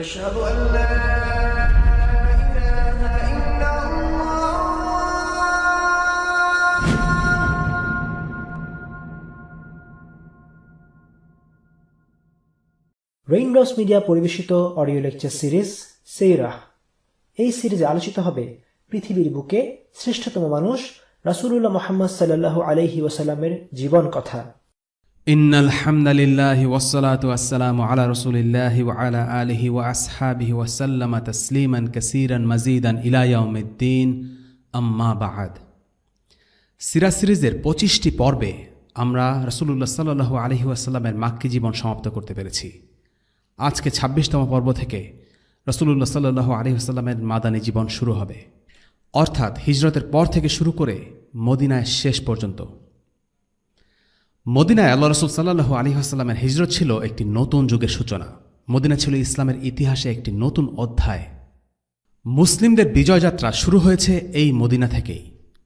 أشهد أن لا إله إلا الله। Raindrops media পরিবেশিত audio lecture series সেইরাহ। এই সিরিজে আলোচিত হবে পৃথিবীর বুকে শ্রেষ্ঠতম মানুষ রাসূলুল্লাহ মুহাম্মদ সাল্লাল্লাহু আলাইহি ওয়াসাল্লামের জীবন কথা। ইন্নাল হামদালিল্লাহি ওয়াসসালাতু ওয়াসসালামু আলা রাসূলিল্লাহি ওয়া আলা আলিহি ওয়া আসহাবিহি ওয়া সাল্লামা তাসলিমান কাসীরান মাজিদান ইলা ইয়াউমিদ্দিন, আম্মা বা'দ। সিরাত সিরিজের 25টি পর্বে আমরা রাসূলুল্লাহ সাল্লাল্লাহু আলাইহি ওয়াসাল্লামের মাক্কি জীবন সমাপ্ত করতে পেরেছি। আজকে 26তম পর্ব থেকে রাসূলুল্লাহ সাল্লাল্লাহু আলাইহি ওয়াসাল্লামের মাদানী জীবন শুরু হবে, অর্থাৎ হিজরতের পর থেকে শুরু করে মদিনায় শেষ পর্যন্ত। মদিনায় আল্লাহ রাসূল সাল্লাল্লাহু আলাইহি ওয়াসাল্লামের হিজরত ছিল একটি নতুন যুগের সূচনা। মদিনা ছিল ইসলামের ইতিহাসে একটি নতুন অধ্যায়। মুসলিমদের বিজয়যাত্রা শুরু হয়েছে এই মদিনা থেকেই।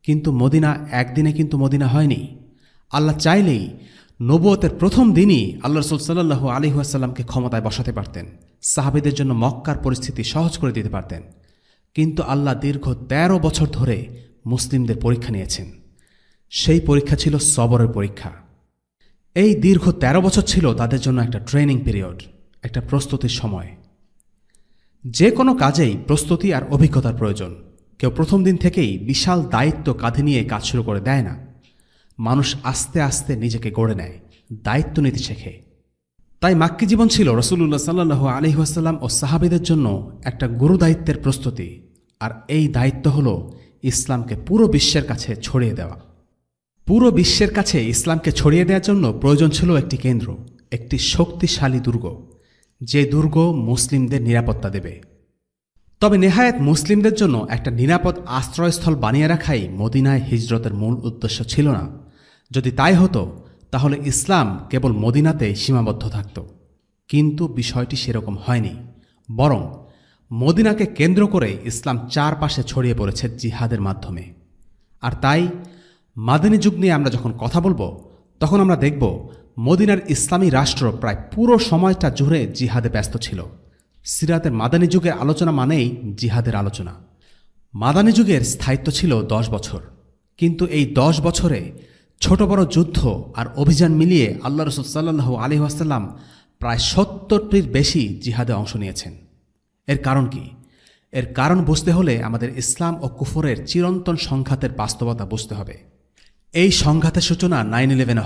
কিন্তু মদিনা একদিনে কিন্তু মদিনা হয়নি। আল্লাহ চাইলেই নবুয়তের প্রথম দিনই আল্লাহ রাসূল সাল্লাল্লাহু আলাইহি ওয়াসাল্লামকে ক্ষমতায় বসাতে পারতেন, সাহাবীদের জন্য মক্কার পরিস্থিতি সহজ করে দিতে পারতেন। কিন্তু আল্লাহ দীর্ঘ 13 বছর ধরে মুসলিমদের পরীক্ষা নিয়েছেন। সেই পরীক্ষা ছিল সবরের পরীক্ষা। এই দীর্ঘ 13 বছর ছিল তাদের জন্য একটা ট্রেনিং পিরিয়ড, একটা প্রস্তুতির সময়। যে কোনো কাজেই প্রস্তুতি আর অভিজ্ঞতার প্রয়োজন। কেউ প্রথম দিন থেকেই বিশাল দায়িত্ব কাঁধে নিয়ে কাজ শুরু করে দেয় না। মানুষ আস্তে আস্তে নিজেকে গড়ে নেয়, দায়িত্ব নিতে শেখে। তাই মাক্কি জীবন ছিল রাসূলুল্লাহ সাল্লাল্লাহু আলাইহি ওয়াসাল্লাম ও সাহাবীদের জন্য একটা গুরু দায়িত্বের প্রস্তুতি। আর এই দায়িত্ব হল ইসলামকে পুরো বিশ্বের কাছে ছড়িয়ে দেওয়া। পুরো বিশ্বের কাছে ইসলামকে ছড়িয়ে দেওয়ার জন্য প্রয়োজন ছিল একটি কেন্দ্র, একটি শক্তিশালী দুর্গ, যে দুর্গ মুসলিমদের নিরাপত্তা দেবে। তবে নেহায়েত মুসলিমদের জন্য একটা নিরাপদ আশ্রয়স্থল বানিয়ে রাখাই মদিনায় হিজরতের মূল উদ্দেশ্য ছিল না। যদি তাই হতো তাহলে ইসলাম কেবল মদিনাতেই সীমাবদ্ধ থাকত। কিন্তু বিষয়টি সেরকম হয়নি। বরং মদিনাকে কেন্দ্র করে ইসলাম চারপাশে ছড়িয়ে পড়েছে জিহাদের মাধ্যমে। আর তাই মাদানী যুগ নিয়ে আমরা যখন কথা বলবো, তখন আমরা দেখব মদিনার ইসলামী রাষ্ট্র প্রায় পুরো সময়টা জুড়ে জিহাদে ব্যস্ত ছিল। সিরাতের মাদানী যুগের আলোচনা মানেই জিহাদের আলোচনা। মাদানী যুগের স্থায়িত্ব ছিল 10 বছর। কিন্তু এই 10 বছরে ছোট বড় যুদ্ধ আর অভিযান মিলিয়ে আল্লাহ রাসূল সাল্লাল্লাহু আলাইহি ওয়াসাল্লাম প্রায় 70টির বেশি জিহাদে অংশ নিয়েছেন। এর কারণ কি? এর কারণ বুঝতে হলে আমাদের ইসলাম ও কুফরের চিরন্তন সংঘাতের বাস্তবতা বুঝতে হবে। এই সংঘাতের সূচনা 9/11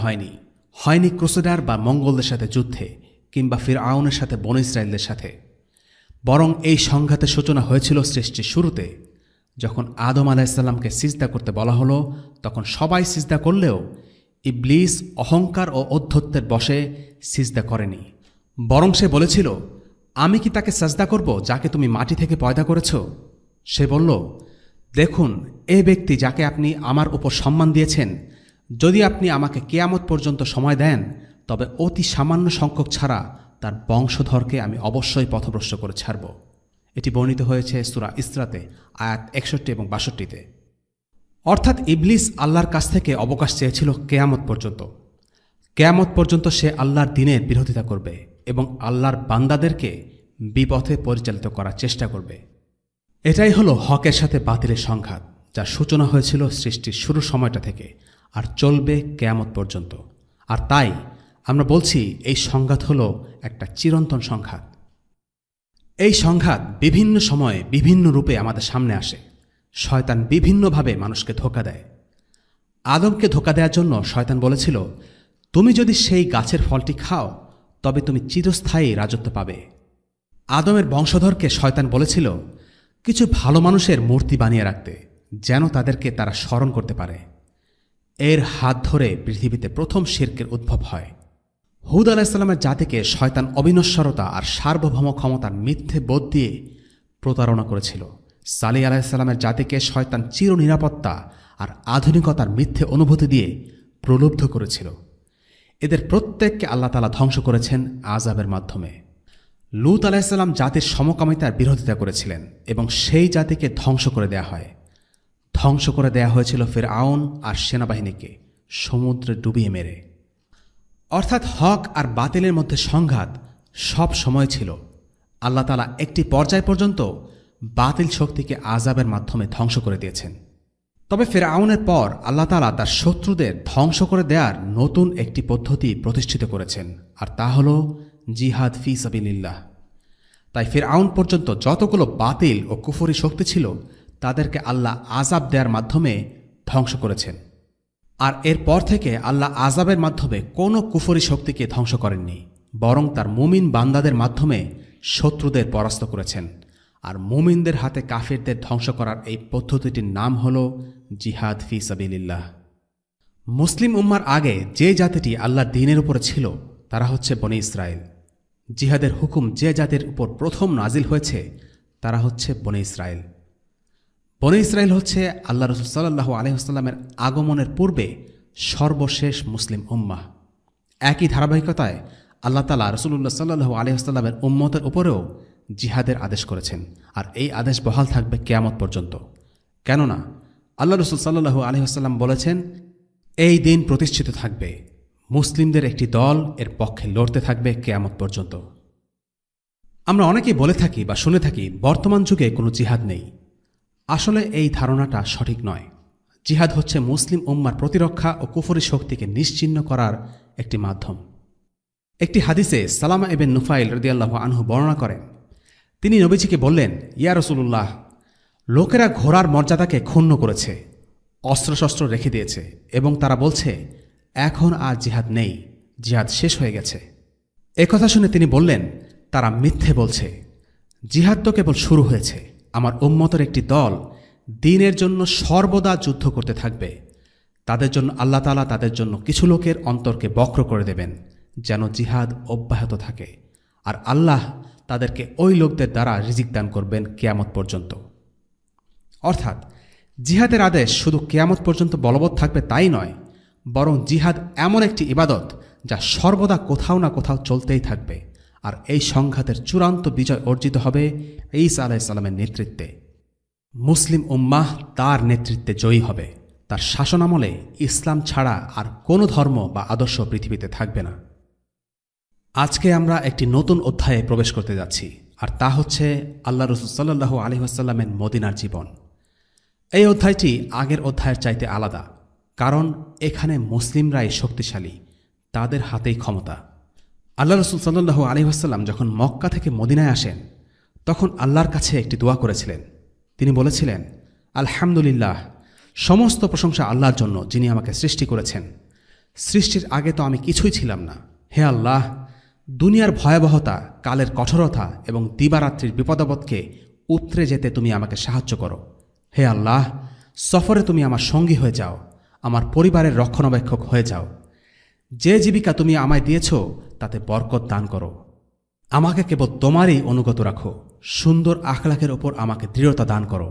হয়নি ক্রুসেডার বা মঙ্গলদের সাথে যুদ্ধে, কিংবা ফিরআউনের সাথে বনী ইসরাইলদের সাথে। বরং এই সংঘাতের সূচনা হয়েছিল সৃষ্টির শুরুতে। যখন আদম আলাইহিসসালামকে সিজদা করতে বলা হলো, তখন সবাই সিজদা করলেও ইবলিস অহংকার ও ঔদ্ধত্যের বশে সিজদা করেনি। বরং সে বলেছিল, আমি কি তাকে সাজদা করব যাকে তুমি মাটি থেকে পয়দা করেছ? সে বলল, দেখুন, এ ব্যক্তি যাকে আপনি আমার উপর সম্মান দিয়েছেন, যদি আপনি আমাকে কিয়ামত পর্যন্ত সময় দেন, তবে অতি সামান্য সংখ্যক ছাড়া তার বংশধরকে আমি অবশ্যই পথভ্রষ্ট করে ছাড়ব। এটি বর্ণিত হয়েছে সূরা ইসরাতে আয়াত 61 এবং 62-তে। অর্থাৎ ইবলিস আল্লাহর কাছ থেকে অবকাশ চেয়েছিল কিয়ামত পর্যন্ত। কিয়ামত পর্যন্ত সে আল্লাহর দ্বীনের বিরোধিতা করবে এবং আল্লাহর বান্দাদেরকে বিপথে পরিচালিত করার চেষ্টা করবে। এটাই হলো হকের সাথে বাতিলের সংঘাত, যার সূচনা হয়েছিল সৃষ্টির শুরুর সময়টা থেকে আর চলবে কিয়ামত পর্যন্ত। আর তাই আমরা বলছি, এই সংঘাত হলো একটা চিরন্তন সংঘাত। এই সংঘাত বিভিন্ন সময়ে বিভিন্ন রূপে আমাদের সামনে আসে। শয়তান বিভিন্নভাবে মানুষকে ধোঁকা দেয়। আদমকে ধোঁকা দেওয়ার জন্য শয়তান বলেছিল, তুমি যদি সেই গাছের ফলটি খাও তবে তুমি চিরস্থায়ী রাজত্ব পাবে। আদমের বংশধরকে শয়তান বলেছিল কিছু ভালো মানুষের মূর্তি বানিয়ে রাখতে, যেন তাদেরকে তারা স্মরণ করতে পারে। এর হাত ধরে পৃথিবীতে প্রথম শিরকের উদ্ভব হয়। হুদ আলাইহিসসালামের জাতিকে শয়তান অবিনশ্বরতা আর সার্বভৌম ক্ষমতার মিথ্যে বোধ দিয়ে প্রতারণা করেছিল। সালিহ আলাইহিসসালামের জাতিকে শয়তান চির নিরাপত্তা আর আধুনিকতার মিথ্যে অনুভূতি দিয়ে প্রলুব্ধ করেছিল। এদের প্রত্যেককে আল্লাহ তাআলা ধ্বংস করেছেন আযাবের মাধ্যমে। লূত আলাইহিসসালাম জাতির সমকামিতার বিরোধিতা করেছিলেন এবং সেই জাতিকে ধ্বংস করে দেয়া হয়। ধ্বংস করে দেয়া হয়েছিল ফিরআউন আর সেনাবাহিনীকে সমুদ্রে ডুবিয়ে মেরে। অর্থাৎ হক আর বাতিলের মধ্যে সংঘাত সব সময় ছিল। আল্লাহ তাআলা একটি পর্যায় পর্যন্ত বাতিল শক্তিকে আযাবের মাধ্যমে ধ্বংস করে দিয়েছেন। তবে ফিরআউনের পর আল্লাহ তাআলা তার শত্রুদের ধ্বংস করে দেওয়ার নতুন একটি পদ্ধতি প্রতিষ্ঠিত করেছেন, আর তা হল জিহাদ ফি সাবিলিল্লাহ। তাই ফিরআউন পর্যন্ত যতগুলো বাতিল ও কুফরি শক্তি ছিল তাদেরকে আল্লাহ আযাব দেওয়ার মাধ্যমে ধ্বংস করেছেন। আর এরপর থেকে আল্লাহ আযাবের মাধ্যমে কোনো কুফরি শক্তিকে ধ্বংস করেননি, বরং তার মুমিন বান্দাদের মাধ্যমে শত্রুদের পরাস্ত করেছেন। আর মুমিনদের হাতে কাফিরদের ধ্বংস করার এই পদ্ধতিটির নাম হল জিহাদ ফি সাবিলিল্লাহ। মুসলিম উম্মার আগে যে জাতিটি আল্লাহর দ্বীনের উপরে ছিল তারা হচ্ছে বনী ইসরায়েল। জিহাদের হুকুম যে জাতির উপর প্রথম নাজিল হয়েছে তারা হচ্ছে বনী ইসরায়েল। বনী ইসরায়েল হচ্ছে আল্লাহ রাসূল সাল্লাল্লাহু আলাইহি ওয়াসাল্লামের আগমনের পূর্বে সর্বশেষ মুসলিম উম্মাহ। একই ধারাবাহিকতায় আল্লাহ তাআলা রাসূলুল্লাহ সাল্লাল্লাহু আলাইহি ওয়াসাল্লামের উম্মতের উপরেও জিহাদের আদেশ করেছেন, আর এই আদেশ বহাল থাকবে কিয়ামত পর্যন্ত। কেননা আল্লাহ রাসূল সাল্লাল্লাহু আলাইহি ওয়াসাল্লাম বলেছেন, এই দিন প্রতিষ্ঠিত থাকবে, মুসলিমদের একটি দল এর পক্ষে লড়তে থাকবে কিয়ামত পর্যন্ত। আমরা অনেকেই বলে থাকি বা শুনে থাকি বর্তমান যুগে কোনো জিহাদ নেই। আসলে এই ধারণাটা সঠিক নয়। জিহাদ হচ্ছে মুসলিম উম্মার প্রতিরক্ষা ও কুফরি শক্তিকে নিশ্চিহ্ন করার একটি মাধ্যম। একটি হাদিসে সালামা ইবনে নুফাইল রাদিয়াল্লাহু আনহু বর্ণনা করেন, তিনি নবীজিকে বললেন, ইয়া রাসূলুল্লাহ, লোকেরা ঘোড়ার মর্যাদাকে ক্ষুণ্ণ করেছে, অস্ত্রশস্ত্র রেখে দিয়েছে এবং তারা বলছে এখন আর জিহাদ নেই, জিহাদ শেষ হয়ে গেছে। একথা শুনে তিনি বললেন, তারা মিথ্যে বলছে, জিহাদ তো কেবল শুরু হয়েছে। আমার উম্মতের একটি দল দ্বীনের জন্য সর্বদা যুদ্ধ করতে থাকবে। তাদের জন্য আল্লাহ তাআলা তাদের জন্য কিছু লোকের অন্তরকে বক্র করে দেবেন যেন জিহাদ অব্যাহত থাকে, আর আল্লাহ তাদেরকে ওই লোকদের দ্বারা রিজিক দান করবেন কিয়ামত পর্যন্ত। অর্থাৎ জিহাদের আদেশ শুধু কিয়ামত পর্যন্ত বলবৎ থাকবে তাই নয়, বরং জিহাদ এমন একটি ইবাদত যা সর্বদা কোথাও না কোথাও চলতেই থাকবে। আর এই সংঘাতের চূড়ান্ত বিজয় অর্জিত হবে ঈসা আলাইহিস সালামের নেতৃত্বে। মুসলিম উম্মাহ তার নেতৃত্বে জয়ী হবে। তার শাসনামলে ইসলাম ছাড়া আর কোনো ধর্ম বা আদর্শ পৃথিবীতে থাকবে না। আজকে আমরা একটি নতুন অধ্যায়ে প্রবেশ করতে যাচ্ছি, আর তা হচ্ছে আল্লাহ রাসূল সাল্লাল্লাহু আলাইহি ওয়াসাল্লামের মদিনার জীবন। এই অধ্যায়টি আগের অধ্যায়ের চাইতে আলাদা, কারণ এখানে মুসলিমরাই শক্তিশালী, তাদের হাতেই ক্ষমতা। আল্লাহ রাসূল সাল্লাল্লাহু আলাইহি ওয়াসাল্লাম যখন মক্কা থেকে মদিনায় আসেন তখন আল্লাহর কাছে একটি দোয়া করেছিলেন। তিনি বলেছিলেন, আলহামদুলিল্লাহ, সমস্ত প্রশংসা আল্লাহর জন্য যিনি আমাকে সৃষ্টি করেছেন। সৃষ্টির আগে তো আমি কিছুই ছিলাম না। হে আল্লাহ, দুনিয়ার ভয়াবহতা, কালের কঠোরতা এবং দিবারাত্রির বিপদাপদকে উতরে যেতে তুমি আমাকে সাহায্য করো। হে আল্লাহ, সফরে তুমি আমার সঙ্গী হয়ে যাও, আমার পরিবারের রক্ষণাবেক্ষক হয়ে যাও। যে জীবিকা তুমি আমায় দিয়েছ তাতে বরকত দান করো। আমাকে কেবল তোমারই অনুগত রাখো। সুন্দর আখলাকের ওপর আমাকে দৃঢ়তা দান করো।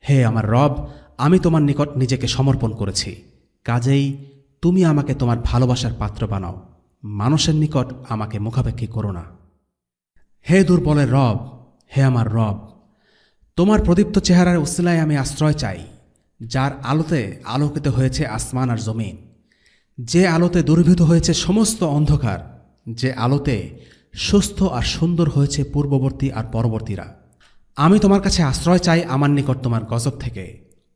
হে আমার রব, আমি তোমার নিকট নিজেকে সমর্পণ করেছি, কাজেই তুমি আমাকে তোমার ভালোবাসার পাত্র বানাও। মানুষের নিকট আমাকে মুখাপেক্ষী করো না। হে দুর্বলের রব, হে আমার রব, তোমার প্রদীপ্ত চেহারার উসিলায় আমি আশ্রয় চাই, যার আলোতে আলোকিত হয়েছে আসমান আর জমিন, যে আলোতে দূরীভূত হয়েছে সমস্ত অন্ধকার, যে আলোতে সুস্থ আর সুন্দর হয়েছে পূর্ববর্তী আর পরবর্তীরা। আমি তোমার কাছে আশ্রয় চাই আমার নিকট তোমার গজব থেকে,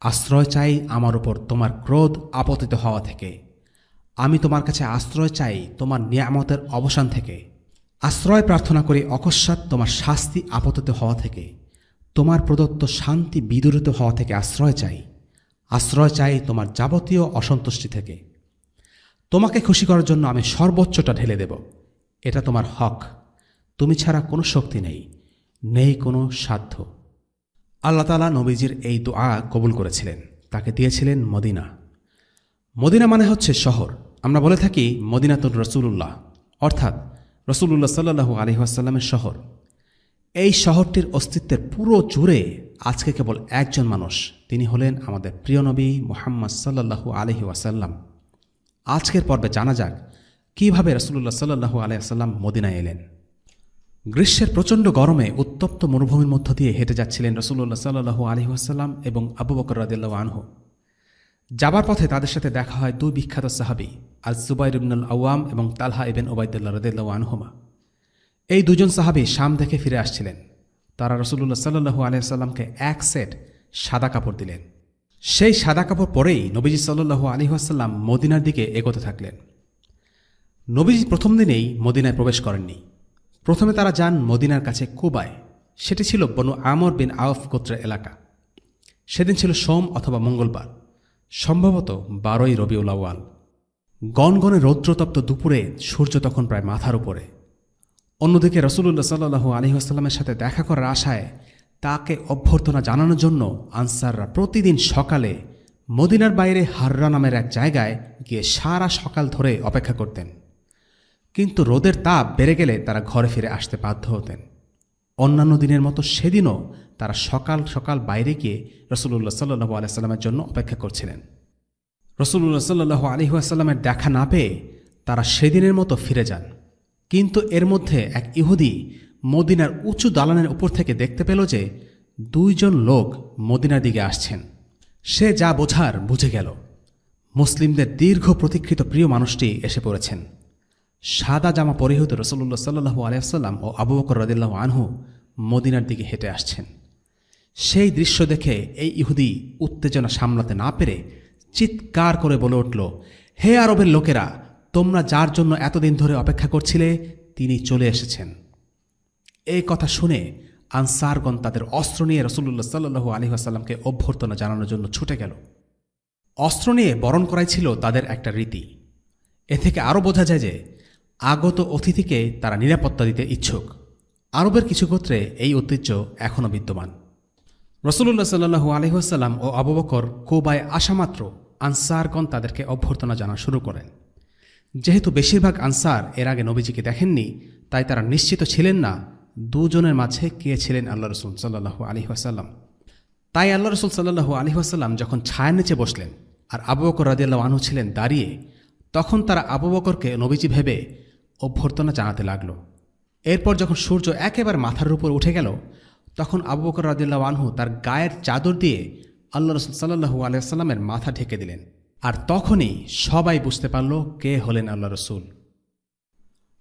আশ্রয় চাই আমার উপর তোমার ক্রোধ আপতিত হওয়া থেকে। আমি তোমার কাছে আশ্রয় চাই তোমার নিয়ামতের অবসান থেকে। আশ্রয় প্রার্থনা করি অকস্মাৎ তোমার শাস্তি আপতিত হওয়া থেকে। তোমার প্রদত্ত শান্তি বিদূরিত হওয়া থেকে আশ্রয় চাই। আশ্রয় চাই তোমার যাবতীয় অসন্তুষ্টি থেকে। তোমাকে খুশি করার জন্য আমি সর্বোচ্চটা ঢেলে দেব। এটা তোমার হক। তুমি ছাড়া কোনো শক্তি নেই, নেই কোনো সাধ্য। আল্লাহ তাআলা নবীজির এই দোয়া কবুল করেছিলেন, তাকে দিয়েছিলেন মদিনা। মদিনা মানে হচ্ছে শহর। আমরা বলে থাকি মদিনাতুর রাসূলুল্লাহ, অর্থাৎ রাসূলুল্লাহ সাল্লাল্লাহু আলাইহি ওয়াসাল্লামের শহর। এই শহরটির অস্তিত্বের পুরো জুড়ে আজকে কেবল একজন মানুষ, তিনি হলেন আমাদের প্রিয় নবী মুহাম্মদ সাল্লাল্লাহু আলাইহি ওয়াসাল্লাম। আজকের পর্বে জানা যাক কিভাবে রাসূলুল্লাহ সাল্লাল্লাহু আলাইহি ওয়াসাল্লাম মদিনায় এলেন। গ্রীষ্মের প্রচণ্ড গরমে উত্তপ্ত মরুভূমির মধ্য দিয়ে হেঁটে যাচ্ছিলেন রাসূলুল্লাহ সাল্লাল্লাহু আলাইহি ওয়াসাল্লাম এবং আবু বকর রাদিয়াল্লাহু আনহু। যাবার পথে তাদের সাথে দেখা হয় দুই বিখ্যাত সাহাবী, আজ জুবাইর ইবনুল আওয়াম এবং তালহা ইবনে উবাইদুল্লাহ রাদিয়াল্লাহু আনহুমা। এই দুজন সাহাবী শাম থেকে ফিরে আসছিলেন। তারা রাসূলুল্লাহ সাল্লাল্লাহু আলাইহি ওয়াসাল্লামকে এক সেট সাদা কাপড় দিলেন। সেই সাদা কাপড় পরেই নবীজি সাল্লাল্লাহু আলাইহি ওয়াসাল্লাম মদিনার দিকে এগোতে থাকলেন। নবীজি প্রথম দিনেই মদিনায় প্রবেশ করেননি। প্রথমে তারা যান মদিনার কাছে কুবায়। সেটি ছিল বনু আমর বিন আউফ গোত্রের এলাকা। সেদিন ছিল সোম অথবা মঙ্গলবার, সম্ভবত 12ই রবিউল আউয়াল। গনগনে রৌদ্রতপ্ত দুপুরে সূর্য তখন প্রায় মাথার উপরে। অন্যদিকে রাসূলুল্লাহ সাল্লাল্লাহু আলাইহি ওয়াসাল্লামের সাথে দেখা করার আশায় তাকে অভ্যর্থনা জানানোর জন্য আনসাররা প্রতিদিন সকালে মদিনার বাইরে হাররা নামের এক জায়গায় গিয়ে সারা সকাল ধরে অপেক্ষা করতেন। কিন্তু রোদের তাপ বেড়ে গেলে তারা ঘরে ফিরে আসতে বাধ্য হতেন। অন্যান্য দিনের মতো সেদিনও তারা সকাল সকাল বাইরে গিয়ে রাসূলুল্লাহ সাল্লাল্লাহু আলাইহি ওয়াসাল্লামের জন্য অপেক্ষা করছিলেন। রাসূলুল্লাহ সাল্লাল্লাহু আলাইহি ওয়াসাল্লামের দেখা না পেয়ে তারা সেদিনের মতো ফিরে যান। কিন্তু এর মধ্যে এক ইহুদি মদিনার উঁচু দালানের উপর থেকে দেখতে পেল যে দুইজন লোক মদিনার দিকে আসছেন। সে যা বোঝার বুঝে গেল। মুসলিমদের দীর্ঘ প্রতীক্ষিত প্রিয় মানুষটি এসে পড়েছেন। সাদা জামা পরিহিত রাসূলুল্লাহ সাল্লাল্লাহু আলাইহি ওয়াসাল্লাম ও আবু বকর রাদিয়াল্লাহু আনহু মদিনার দিকে হেঁটে আসছেন। সেই দৃশ্য দেখে এই ইহুদি উত্তেজনা সামলাতে না পেরে চিৎকার করে বলে উঠল, হে আরবের লোকেরা, তোমরা যার জন্য এতদিন ধরে অপেক্ষা করছিলে তিনি চলে এসেছেন। এই কথা শুনে আনসারগণ তাদের অস্ত্র নিয়ে রাসূলুল্লাহ সাল্লাল্লাহু আলাইহি ওয়াসাল্লামকে অভ্যর্থনা জানানোর জন্য ছুটে গেল। অস্ত্র নিয়ে বরণ করাই ছিল তাদের একটা রীতি। এ থেকে আরও বোঝা যায় যে আগত অতিথিকে তারা নিরাপত্তা দিতে ইচ্ছুক। আরবের কিছু গোত্রে এই ঐতিহ্য এখনও বিদ্যমান। রাসূলুল্লাহ সাল্লাল্লাহু আলাইহি ওয়াসাল্লাম ও আবু বকর কুবায় আসামাত্র আনসারগণ তাদেরকে অভ্যর্থনা জানা শুরু করেন। যেহেতু বেশিরভাগ আনসার এর আগে নবীজিকে দেখেননি, তাই তারা নিশ্চিত ছিলেন না দুজনের মাঝে কে ছিলেন আল্লাহ রাসূল সাল্লাল্লাহু আলাইহি ওয়াসাল্লাম। তাই আল্লাহ রাসূল সাল্লাল্লাহু আলাইহি ওয়াসাল্লাম যখন ছায়ার নিচে বসলেন আর আবু বকর রাদিয়াল্লাহু আনহু ছিলেন দাঁড়িয়ে, তখন তারা আবু বকরকে নবীজি ভেবে অভ্যর্থনা জানাতে লাগল। এরপর যখন সূর্য একেবারে মাথার উপর উঠে গেল, তখন আবু বকর রাদিয়াল্লাহু আনহু তার গায়ের চাদর দিয়ে আল্লাহ রাসূল সাল্লাল্লাহু আলাইহি ওয়াসাল্লামের মাথা ঢেকে দিলেন। আর তখনই সবাই বুঝতে পারল কে হলেন আল্লাহ রসুল।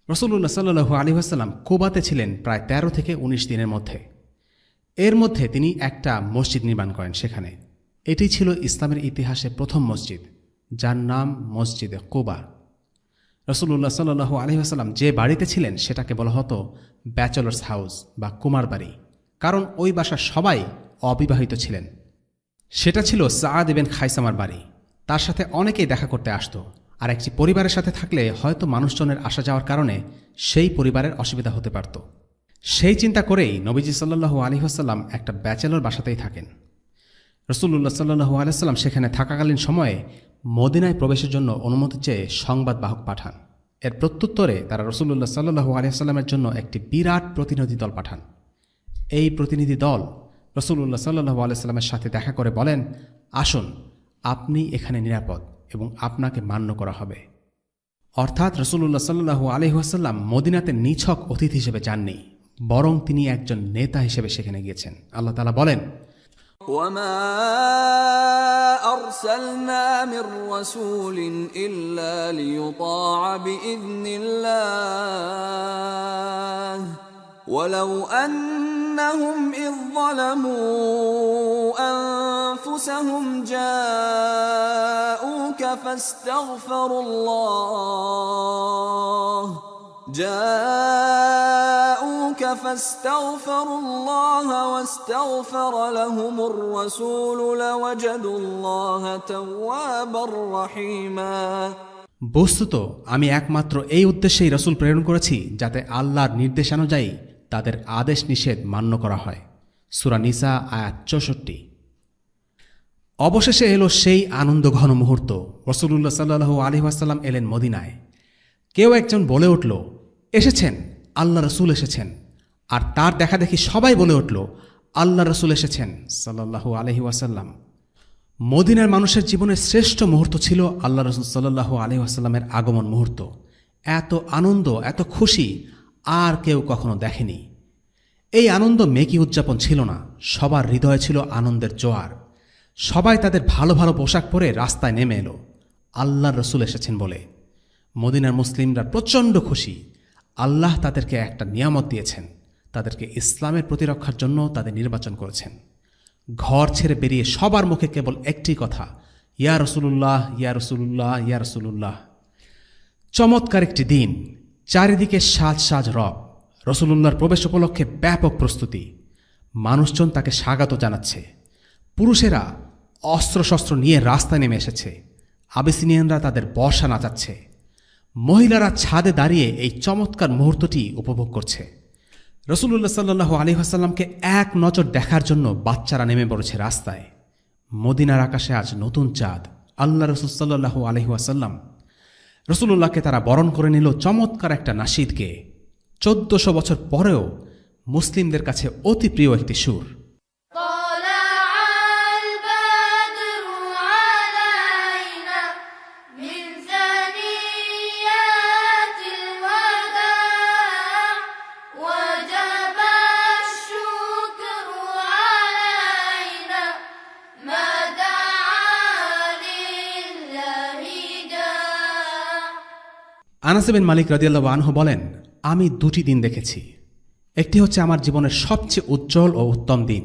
রাসূলুল্লাহ সাল্লাল্লাহু আলাইহি ওয়াসাল্লাম কুবাতে ছিলেন প্রায় 13 থেকে 19 দিনের মধ্যে। এর মধ্যে তিনি একটা মসজিদ নির্মাণ করেন সেখানে। এটি ছিল ইসলামের ইতিহাসে প্রথম মসজিদ, যার নাম মসজিদে কুবা। রাসূলুল্লাহ সাল্লাল্লাহু আলাইহি ওয়াসাল্লাম যে বাড়িতে ছিলেন সেটাকে বলা হতো ব্যাচেলার্স হাউস বা কুমার বাড়ি, কারণ ওই বাসার সবাই অবিবাহিত ছিলেন। সেটা ছিল সাআদ ইবনে খাইসামার বাড়ি। তার সাথে অনেকেই দেখা করতে আসত, আর একটি পরিবারের সাথে থাকলে হয়তো মানুষজনের আসা যাওয়ার কারণে সেই পরিবারের অসুবিধা হতে পারত। সেই চিন্তা করেই নবীজি সাল্লাল্লাহু আলাইহি ওয়াসাল্লাম একটা ব্যাচেলর বাসাতেই থাকেন। রাসূলুল্লাহ সাল্লাল্লাহু আলাইহি ওয়াসাল্লাম সেখানে থাকাকালীন সময়ে মদিনায় প্রবেশের জন্য অনুমতি চেয়ে সংবাদবাহক পাঠান। এর প্রত্যুত্তরে তারা রাসূলুল্লাহ সাল্লাল্লাহু আলাইহি ওয়াসাল্লামের জন্য একটি বিরাট প্রতিনিধি দল পাঠান। এই প্রতিনিধি দল রাসূলুল্লাহ সাল্লাল্লাহু আলাইহি ওয়াসাল্লামের সাথে দেখা করে বলেন, আসুন, আপনি এখানে নিরাপদ এবং আপনাকে মান্য করা হবে। অর্থাৎ রাসূলুল্লাহ সাল্লাল্লাহু আলাইহি ওয়াসাল্লাম মদিনাতে নিছক অতিথি হিসেবে যাননি, বরং তিনি একজন নেতা হিসেবে সেখানে গিয়েছেন। আল্লাহ তাআলা বলেন, وما أرسلنا من رسول إلا ليطاع بإذن الله ولو أنهم إذ ظلموا أنفسهم جاءوك فاستغفروا الله واستغفر لهم الرسول لوجدوا الله توابا رحيما। বস্তুত আমি একমাত্র এই উদ্দেশ্যেই রাসূল প্রেরণ করেছি যাতে আল্লাহর নির্দেশানুযায়ী তাদের আদেশ নিষেধ মান্য করা হয়। সূরা নিসা আয়াত 64। অবশেষে এলো সেই আনন্দঘন মুহূর্ত। রাসূলুল্লাহ সাল্লাল্লাহু আলাইহি ওয়াসাল্লাম এলেন মদিনায়। কেউ একজন বলে উঠল, এসেছেন, আল্লাহ রসুল এসেছেন। আর তার দেখা দেখি সবাই বলে উঠল, আল্লাহ রসুল এসেছেন সাল্লাল্লাহু আলাইহি ওয়াসাল্লাম। মদিনার মানুষের জীবনের শ্রেষ্ঠ মুহূর্ত ছিল আল্লাহ রসুল সাল্লাল্লাহু আলাইহি ওয়াসাল্লামের আগমন মুহূর্ত। এত আনন্দ, এত খুশি আর কেউ কখনো দেখেনি। এই আনন্দ মেকি উদযাপন ছিল না, সবার হৃদয়ে ছিল আনন্দের জোয়ার। সবাই তাদের ভালো ভালো পোশাক পরে রাস্তায় নেমে এলো আল্লাহর রসুল এসেছেন বলে। মদিনার মুসলিমরা প্রচণ্ড খুশি। আল্লাহ তাদেরকে একটা নিয়ামত দিয়েছেন, তাদেরকে ইসলামের প্রতিরক্ষার জন্য তাদের নির্বাচন করেছেন। ঘর ছেড়ে বেরিয়ে সবার মুখে কেবল একটি কথা, ইয়া রসুলুল্লাহ, ইয়া রসুলুল্লাহ, ইয়া রসুলুল্লাহ। চমৎকার একটি দিন, চারিদিকে সাজ সাজ রব। রসুলুল্লাহর প্রবেশ উপলক্ষে ব্যাপক প্রস্তুতি, মানুষজন তাকে স্বাগত জানাচ্ছে। পুরুষেরা অস্ত্রশস্ত্র নিয়ে রাস্তায় নেমে এসেছে, আবিসিনিয়ানরা তাদের বর্ষা নাচাচ্ছে, মহিলারা ছাদে দাঁড়িয়ে এই চমৎকার মুহূর্তটি উপভোগ করছে। রসুলুল্লাহ সাল্লাল্লাহু আলাইহি ওয়াসাল্লামকে এক নজর দেখার জন্য বাচ্চারা নেমে পড়েছে রাস্তায়। মদিনার আকাশে আজ নতুন চাঁদ। আল্লাহ রসুল সাল্লাল্লাহু আলাইহি ওয়াসাল্লাম, রসুলুল্লাহকে তারা বরণ করে নিল চমৎকার একটা নাশিদকে। 1400 বছর পরেও মুসলিমদের কাছে অতি প্রিয় একটি সুর। طلع البدر علينا من ثنيات الوداع وجب الشكر علينا ما دعا لله داع। আনাস বিন মালিক রাদিয়াল্লাহু আনহু বলেন, আমি দুটি দিন দেখেছি। একটি হচ্ছে আমার জীবনের সবচেয়ে উজ্জ্বল ও উত্তম দিন।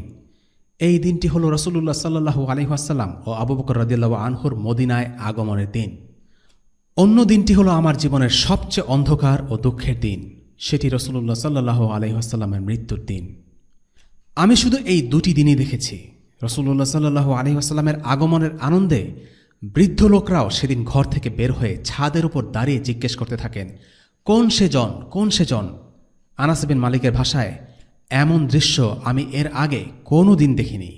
এই দিনটি হল রসুলুল্লাহ সাল্লাল্লাহু আলাইহি ওয়াসাল্লাম ও আবু বকর রাদিয়াল্লাহু আনহুর মদিনায় আগমনের দিন। অন্য দিনটি হল আমার জীবনের সবচেয়ে অন্ধকার ও দুঃখের দিন, সেটি রসুলুল্লাহ সাল্লাল্লাহু আলাইহি ওয়াসাল্লামের মৃত্যুর দিন। আমি শুধু এই দুটি দিনই দেখেছি। রসুলুল্লাহ সাল্লাল্লাহু আলাইহি ওয়াসাল্লামের আগমনের আনন্দে বৃদ্ধ লোকরাও সেদিন ঘর থেকে বের হয়ে ছাদের উপর দাঁড়িয়ে জিজ্ঞেস করতে থাকেন, কোন সে জন, কোন সে জন। আনাস বিন মালিকের ভাষায়, এমন দৃশ্য আমি এর আগে কোনো দিন দেখিনি।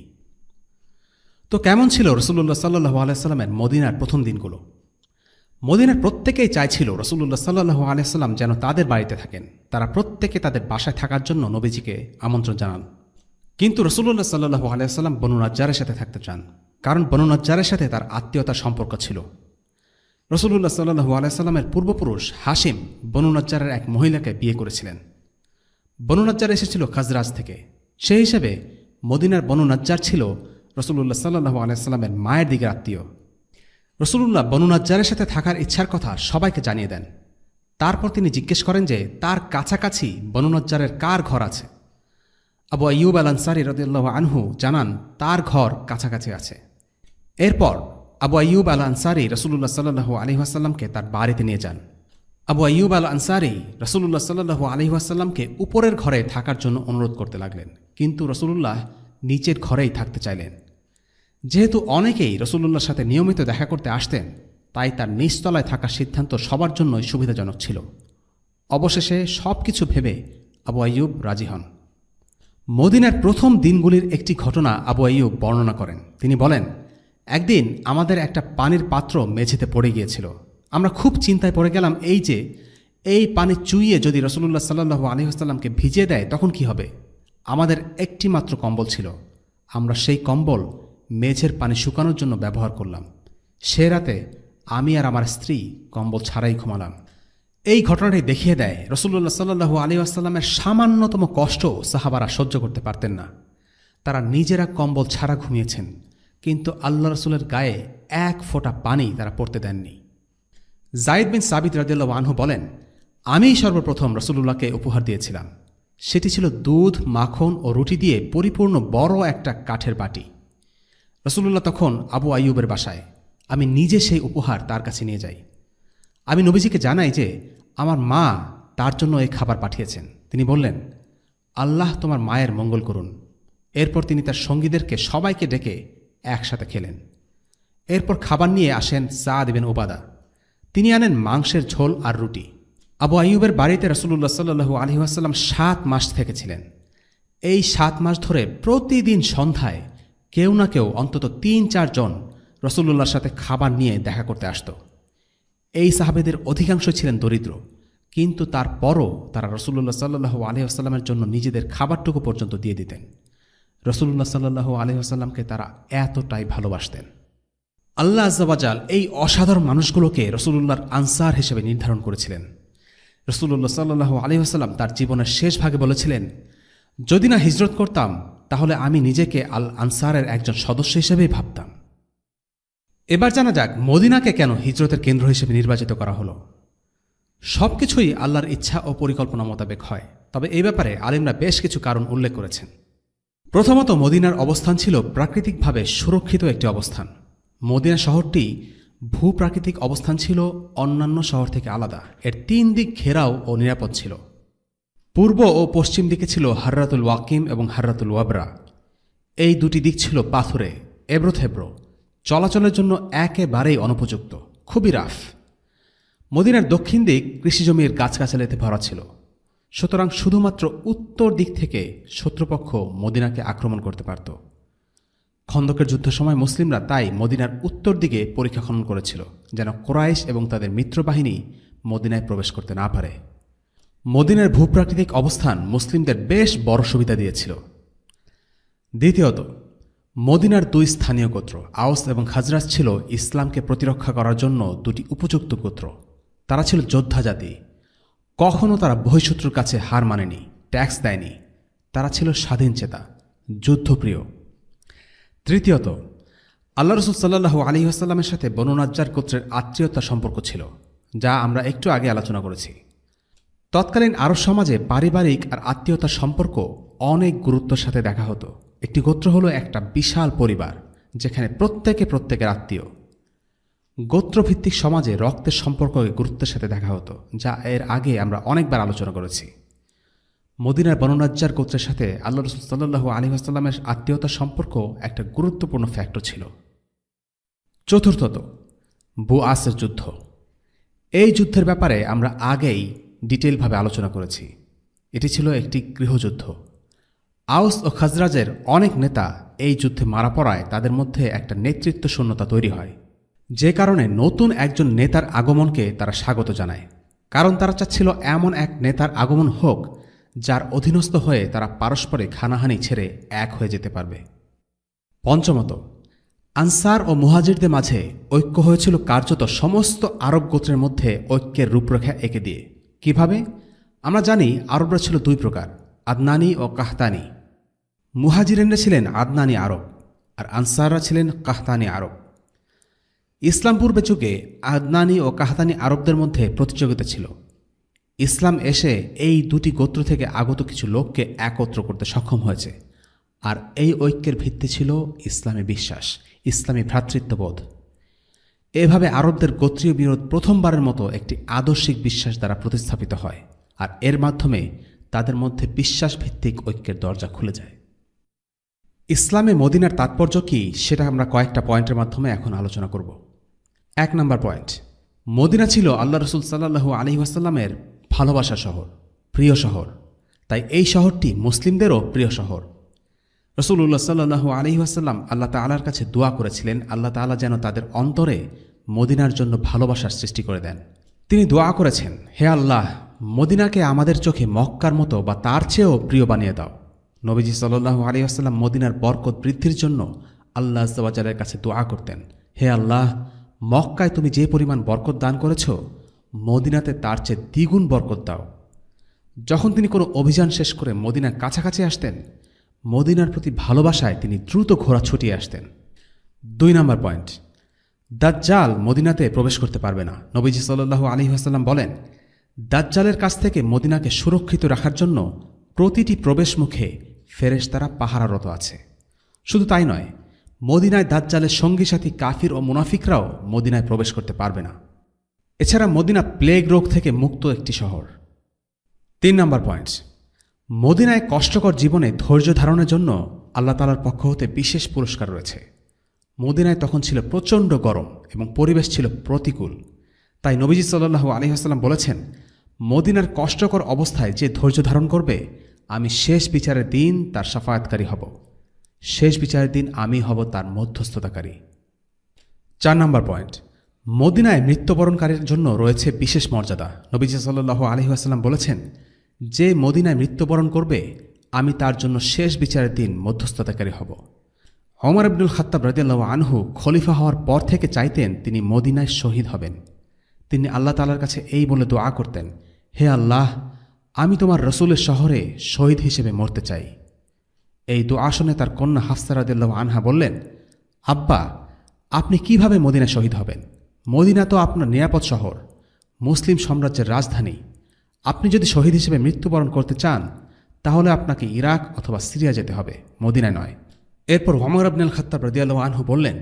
তো কেমন ছিল রসুলুল্লাহ সাল্লাল্লাহু আলাইহি ওয়াসাল্লামের মদিনার প্রথম দিনগুলো? মদিনার প্রত্যেকেই চাইছিল রসুলুল্লাহ সাল্লাল্লাহু আলাইহি ওয়াসাল্লাম যেন তাদের বাড়িতে থাকেন। তারা প্রত্যেকে তাদের বাসায় থাকার জন্য নবীজিকে আমন্ত্রণ জানান। কিন্তু রসুলুল্লাহ সাল্লাল্লাহু আলাইহি ওয়াসাল্লাম বনু নাজ্জারের সাথে থাকতে চান, কারণ বনু নাজ্জারের সাথে তার আত্মীয়তার সম্পর্ক ছিল। রসুলুল্লাহ সাল্লাল্লাহু আলাইহি ওয়াসাল্লামের পূর্বপুরুষ হাশিম বনু নাজ্জারের এক মহিলাকে বিয়ে করেছিলেন। বনু নাজ্জার এসেছিল খাজরাজ থেকে। সেই হিসেবে মদিনার বনু নাজ্জার ছিল রসুলুল্লাহ সাল্লাল্লাহু আলাইহি ওয়াসাল্লামের মায়ের দিকের আত্মীয়। রসুলুল্লাহ বনু নাজ্জারের সাথে থাকার ইচ্ছার কথা সবাইকে জানিয়ে দেন। তারপর তিনি জিজ্ঞেস করেন যে তার কাছাকাছি বনু নাজ্জারের কার ঘর আছে। আবু আইয়ুব আল আনসারী রাদিয়াল্লাহু আনহু জানান তার ঘর কাছাকাছি আছে। এরপর আবু আইয়ুব আল আনসারী রসুলুল্লাহ সাল্লাল্লাহু আলাইহি ওয়াসাল্লামকে তার বাড়িতে নিয়ে যান। আবু আইয়ুব আল আনসারী রসুলুল্লাহ সাল্লাল্লাহু আলাইহি ওয়াসাল্লামকে উপরের ঘরে থাকার জন্য অনুরোধ করতে লাগলেন, কিন্তু রসুলুল্লাহ নিচের ঘরেই থাকতে চাইলেন। যেহেতু অনেকেই রসুলুল্লাহর সাথে নিয়মিত দেখা করতে আসতেন, তাই তার নিচতলায় থাকার সিদ্ধান্ত সবার জন্যই সুবিধাজনক ছিল। অবশেষে সব কিছু ভেবে আবু আইয়ুব রাজি হন। মদিনার প্রথম দিনগুলির একটি ঘটনা আবু আইয়ুব বর্ণনা করেন। তিনি বলেন, একদিন আমাদের একটা পানির পাত্র মেঝেতে পড়ে গিয়েছিল। আমরা খুব চিন্তায় পড়ে গেলাম এই পানি চুইয়ে যদি রসুলুল্লাহ সাল্লাল্লাহু আলাইহি ওয়াসাল্লামকে ভিজিয়ে দেয় তখন কি হবে। আমাদের একটি মাত্র কম্বল ছিল। আমরা সেই কম্বল মেঝের পানি শুকানোর জন্য ব্যবহার করলাম। সে রাতে আমি আর আমার স্ত্রী কম্বল ছাড়াই ঘুমালাম। এই ঘটনাটি দেখিয়ে দেয় রসুলুল্লাহ সাল্লাল্লাহু আলাইহি ওয়াসাল্লামের সামান্যতম কষ্ট সাহাবারা সহ্য করতে পারতেন না। তারা নিজেরা কম্বল ছাড়া ঘুমিয়েছেন, কিন্তু আল্লাহ রসুলের গায়ে এক ফোঁটা পানি তারা পড়তে দেননি। যায়েদ বিন সাবিত রাদিয়াল্লাহু আনহু বলেন, আমিই সর্বপ্রথম রসুলুল্লাহকে উপহার দিয়েছিলাম। সেটি ছিল দুধ, মাখন ও রুটি দিয়ে পরিপূর্ণ বড় একটা কাঠের বাটি। রসুলুল্লাহ তখন আবু আইয়ুবের বাসায়। আমি নিজে সেই উপহার তার কাছে নিয়ে যাই। আমি নবীজিকে জানাই যে আমার মা তার জন্য এই খাবার পাঠিয়েছেন। তিনি বললেন, আল্লাহ তোমার মায়ের মঙ্গল করুন। এরপর তিনি তার সঙ্গীদেরকে সবাইকে ডেকে একসাথে খেলেন। এরপর খাবার নিয়ে আসেন সাদ বিন উবাদা। তিনি আনেন মাংসের ঝোল আর রুটি। আবু আইয়ুবের বাড়িতে রসুলুল্লাহ সাল্লাল্লাহু আলাইহি ওয়াসাল্লাম 7 মাস থেকেছিলেন। এই 7 মাস ধরে প্রতিদিন সন্ধ্যায় কেউ না কেউ অন্তত 3-4 জন রসুলুল্লাহর সাথে খাবার নিয়ে দেখা করতে আসত। এই সাহাবেদের অধিকাংশ ছিলেন দরিদ্র, কিন্তু তারপরও তারা রসুলুল্লাহ সাল্লাল্লাহু আলাইহি ওয়াসাল্লামের জন্য নিজেদের খাবারটুকু পর্যন্ত দিয়ে দিতেন। রসুলুল্লাহ সাল্লাল্লাহু আলাইহি ওয়াসাল্লামকে তারা এতটাই ভালোবাসতেন। আল্লাহ আয্যা ওয়া জাল এই অসাধারণ মানুষগুলোকে রসুলুল্লাহর আনসার হিসেবে নির্ধারণ করেছিলেন। রসুলুল্লাহ সাল্লাল্লাহু আলাইহি ওয়াসাল্লাম তার জীবনের শেষ ভাগে বলেছিলেন, যদি না হিজরত করতাম তাহলে আমি নিজেকে আল আনসারের একজন সদস্য হিসেবেই ভাবতাম। এবার জানা যাক মদিনাকে কেন হিজরতের কেন্দ্র হিসেবে নির্বাচিত করা হলো। সবকিছুই আল্লাহর ইচ্ছা ও পরিকল্পনা মোতাবেক হয়, তবে এই ব্যাপারে আলিমরা বেশ কিছু কারণ উল্লেখ করেছেন। প্রথমত, মদিনার অবস্থান ছিল প্রাকৃতিকভাবে সুরক্ষিত একটি অবস্থান। মদিনা শহরটি ভূপ্রাকৃতিক অবস্থান ছিল অন্যান্য শহর থেকে আলাদা। এর 3 দিক ঘেরাও ও নিরাপদ ছিল। পূর্ব ও পশ্চিম দিকে ছিল হাররাতুল ওয়াকিম এবং হাররাতুল ওয়াবরা। এই দুটি দিক ছিল পাথুরে, এবড়োথেবড়ো, চলাচলের জন্য একেবারেই অনুপযুক্ত, খুবই রাফ। মদিনার দক্ষিণ দিক কৃষিজমির গাছগাছালিতে ভরা ছিল, সুতরাং শুধুমাত্র উত্তর দিক থেকে শত্রুপক্ষ মদিনাকে আক্রমণ করতে পারত। খন্দকের যুদ্ধের সময় মুসলিমরা তাই মদিনার উত্তর দিকে পরীক্ষা খনন করেছিল, যেন কুরাইশ এবং তাদের মিত্রবাহিনী মদিনায় প্রবেশ করতে না পারে। মদিনার ভূপ্রাকৃতিক অবস্থান মুসলিমদের বেশ বড় সুবিধা দিয়েছিল। দ্বিতীয়ত, মদিনার 2 স্থানীয় গোত্র আওস এবং খাজরাজ ছিল ইসলামকে প্রতিরক্ষা করার জন্য 2টি উপযুক্ত গোত্র। তারা ছিল যোদ্ধা জাতি। কখনও তারা বহিঃশত্রুর কাছে হার মানেনি, ট্যাক্স দেয়নি। তারা ছিল স্বাধীনচেতা, যুদ্ধপ্রিয়। তৃতীয়ত, আল্লাহ রসুল সাল্লাল্লাহু আলাইহি ওয়াসাল্লামের সাথে বনু নাজ্জার গোত্রের আত্মীয়তার সম্পর্ক ছিল, যা আমরা একটু আগে আলোচনা করেছি। তৎকালীন আরব সমাজে পারিবারিক আর আত্মীয়তার সম্পর্ক অনেক গুরুত্বের সাথে দেখা হতো। একটি গোত্র হলো একটা বিশাল পরিবার, যেখানে প্রত্যেকে প্রত্যেকের আত্মীয়। গোত্রভিত্তিক সমাজে রক্তের সম্পর্ককে গুরুত্বের সাথে দেখা হতো, যা এর আগে আমরা অনেকবার আলোচনা করেছি। মদিনার বনু নাজ্জার গোত্রের সাথে আল্লাহ রসুল সাল্লাল্লাহু আলাইহি ওয়াসাল্লামের আত্মীয়তার সম্পর্ক একটা গুরুত্বপূর্ণ ফ্যাক্টর ছিল। চতুর্থত, বুআসের যুদ্ধ। এই যুদ্ধের ব্যাপারে আমরা আগেই ডিটেইলভাবে আলোচনা করেছি। এটি ছিল একটি গৃহযুদ্ধ। আওস ও খাজরাজের অনেক নেতা এই যুদ্ধে মারা পড়ায় তাদের মধ্যে একটা নেতৃত্ব শূন্যতা তৈরি হয়, যে কারণে নতুন একজন নেতার আগমনকে তারা স্বাগত জানায়। কারণ তারা চাচ্ছিল এমন এক নেতার আগমন হোক যার অধীনস্থ হয়ে তারা পারস্পরিক হানাহানি ছেড়ে এক হয়ে যেতে পারবে। পঞ্চমত, আনসার ও মুহাজিরদের মাঝে ঐক্য হয়েছিল কার্যত সমস্ত আরব গোত্রের মধ্যে ঐক্যের রূপরেখা এঁকে দিয়ে। কিভাবে? আমরা জানি আরবরা ছিল 2 প্রকার, আদনানি ও কাহতানি। মুহাজিরিনরা ছিলেন আদনানি আরব আর আনসাররা ছিলেন কাহতানি আরব। ইসলাম পূর্বে যুগে আদনানি ও কাহতানি আরবদের মধ্যে প্রতিযোগিতা ছিল। ইসলাম এসে এই 2টি গোত্র থেকে আগত কিছু লোককে একত্র করতে সক্ষম হয়েছে, আর এই ঐক্যের ভিত্তি ছিল ইসলামী বিশ্বাস, ইসলামী ভ্রাতৃত্ববোধ। এভাবে আরবদের গোত্রীয় বিরোধ প্রথমবারের মতো একটি আদর্শিক বিশ্বাস দ্বারা প্রতিস্থাপিত হয়, আর এর মাধ্যমে তাদের মধ্যে বিশ্বাসভিত্তিক ঐক্যের দরজা খুলে যায়। ইসলামে মদিনার তাৎপর্য কী সেটা আমরা কয়েকটা পয়েন্টের মাধ্যমে এখন আলোচনা করব। 1 নম্বর পয়েন্ট, মদিনা ছিল আল্লাহ রসুল সাল্লাল্লাহু আলাইহি ওয়াসাল্লামের ভালোবাসার শহর, প্রিয় শহর। তাই এই শহরটি মুসলিমদেরও প্রিয় শহর। রাসূলুল্লাহ সাল্লাল্লাহু আলাইহি ওয়াসাল্লাম আল্লাহ তাআলার কাছে দোয়া করেছিলেন আল্লাহ তাআলা যেন তাদের অন্তরে মদিনার জন্য ভালোবাসার সৃষ্টি করে দেন। তিনি দোয়া করেছেন, হে আল্লাহ, মদিনাকে আমাদের চোখে মক্কার মতো বা তার চেয়েও প্রিয় বানিয়ে দাও। নবীজি সাল্লাল্লাহু আলাইহি ওয়াসাল্লাম মদিনার বরকত বৃদ্ধির জন্য আল্লাহ আযজা ওয়া জাল্লার কাছে দোয়া করতেন, হে আল্লাহ, মক্কায় তুমি যে পরিমাণ বরকত দান করেছ, মদিনাতে তার চেয়ে দ্বিগুণ বরকত দাও। যখন তিনি কোনো অভিযান শেষ করে মদিনার কাছাকাছি আসতেন, মদিনার প্রতি ভালোবাসায় তিনি দ্রুত ঘোড়া ছুটিয়ে আসতেন। 2 নম্বর পয়েন্ট, দাজ্জাল মদিনাতে প্রবেশ করতে পারবে না। নবীজি সাল্লাল্লাহু আলাইহি ওয়াসাল্লাম বলেন, দাজ্জালের কাছ থেকে মদিনাকে সুরক্ষিত রাখার জন্য প্রতিটি প্রবেশ মুখে ফেরেশতারা পাহারারত আছে। শুধু তাই নয়, মদিনায় দাজ্জালের সঙ্গী সাথী কাফির ও মুনাফিকরাও মদিনায় প্রবেশ করতে পারবে না। এছাড়া মদিনা প্লেগ রোগ থেকে মুক্ত একটি শহর। 3 নম্বর পয়েন্ট, মদিনায় কষ্টকর জীবনে ধৈর্য ধারণের জন্য আল্লাহ তাআলার পক্ষ হতে বিশেষ পুরস্কার রয়েছে। মদিনায় তখন ছিল প্রচণ্ড গরম এবং পরিবেশ ছিল প্রতিকূল। তাই নবীজি সাল্লাল্লাহু আলাইহি ওয়াসাল্লাম বলেছেন, মদিনার কষ্টকর অবস্থায় যে ধৈর্য ধারণ করবে, আমি শেষ বিচারের দিন তার শাফায়াতকারী হব। শেষ বিচারের দিন আমি হব তার মধ্যস্থতাকারী। 4 নম্বর পয়েন্ট, মদিনায় মৃত্যুবরণকারীর জন্য রয়েছে বিশেষ মর্যাদা। নবীজি সাল্লাল্লাহু আলাইহি ওয়াসাল্লাম বলেছেন, যে মদিনায় মৃত্যুবরণ করবে, আমি তার জন্য শেষ বিচারের দিন মধ্যস্থতাকারী হব। ওমর ইবনুল খাত্তাব রাদিয়াল্লাহু আনহু খলিফা হওয়ার পর থেকে চাইতেন তিনি মদিনায় শহীদ হবেন। তিনি আল্লাহ তাআলার কাছে এই বলে দোয়া করতেন, হে আল্লাহ, আমি তোমার রসুলের শহরে শহীদ হিসেবে মরতে চাই। এই দোয়া শুনে তার কন্যা হাফসা রাদিয়াল্লাহু আনহা বললেন, আব্বা, আপনি কিভাবে মদিনায় শহীদ হবেন? মদিনা তো আপনার নিরাপদ শহর। মুসলিম সাম্রাজ্যের রাজধানী। আপনি যদি শহীদ হিসেবে মৃত্যুবরণ করতে চান তাহলে আপনাকে ইরাক অথবা সিরিয়া যেতে হবে, মদিনায় নয়। এরপর ওমর ইবনুল খাত্তাব রাদিয়াল্লাহু আনহু বললেন,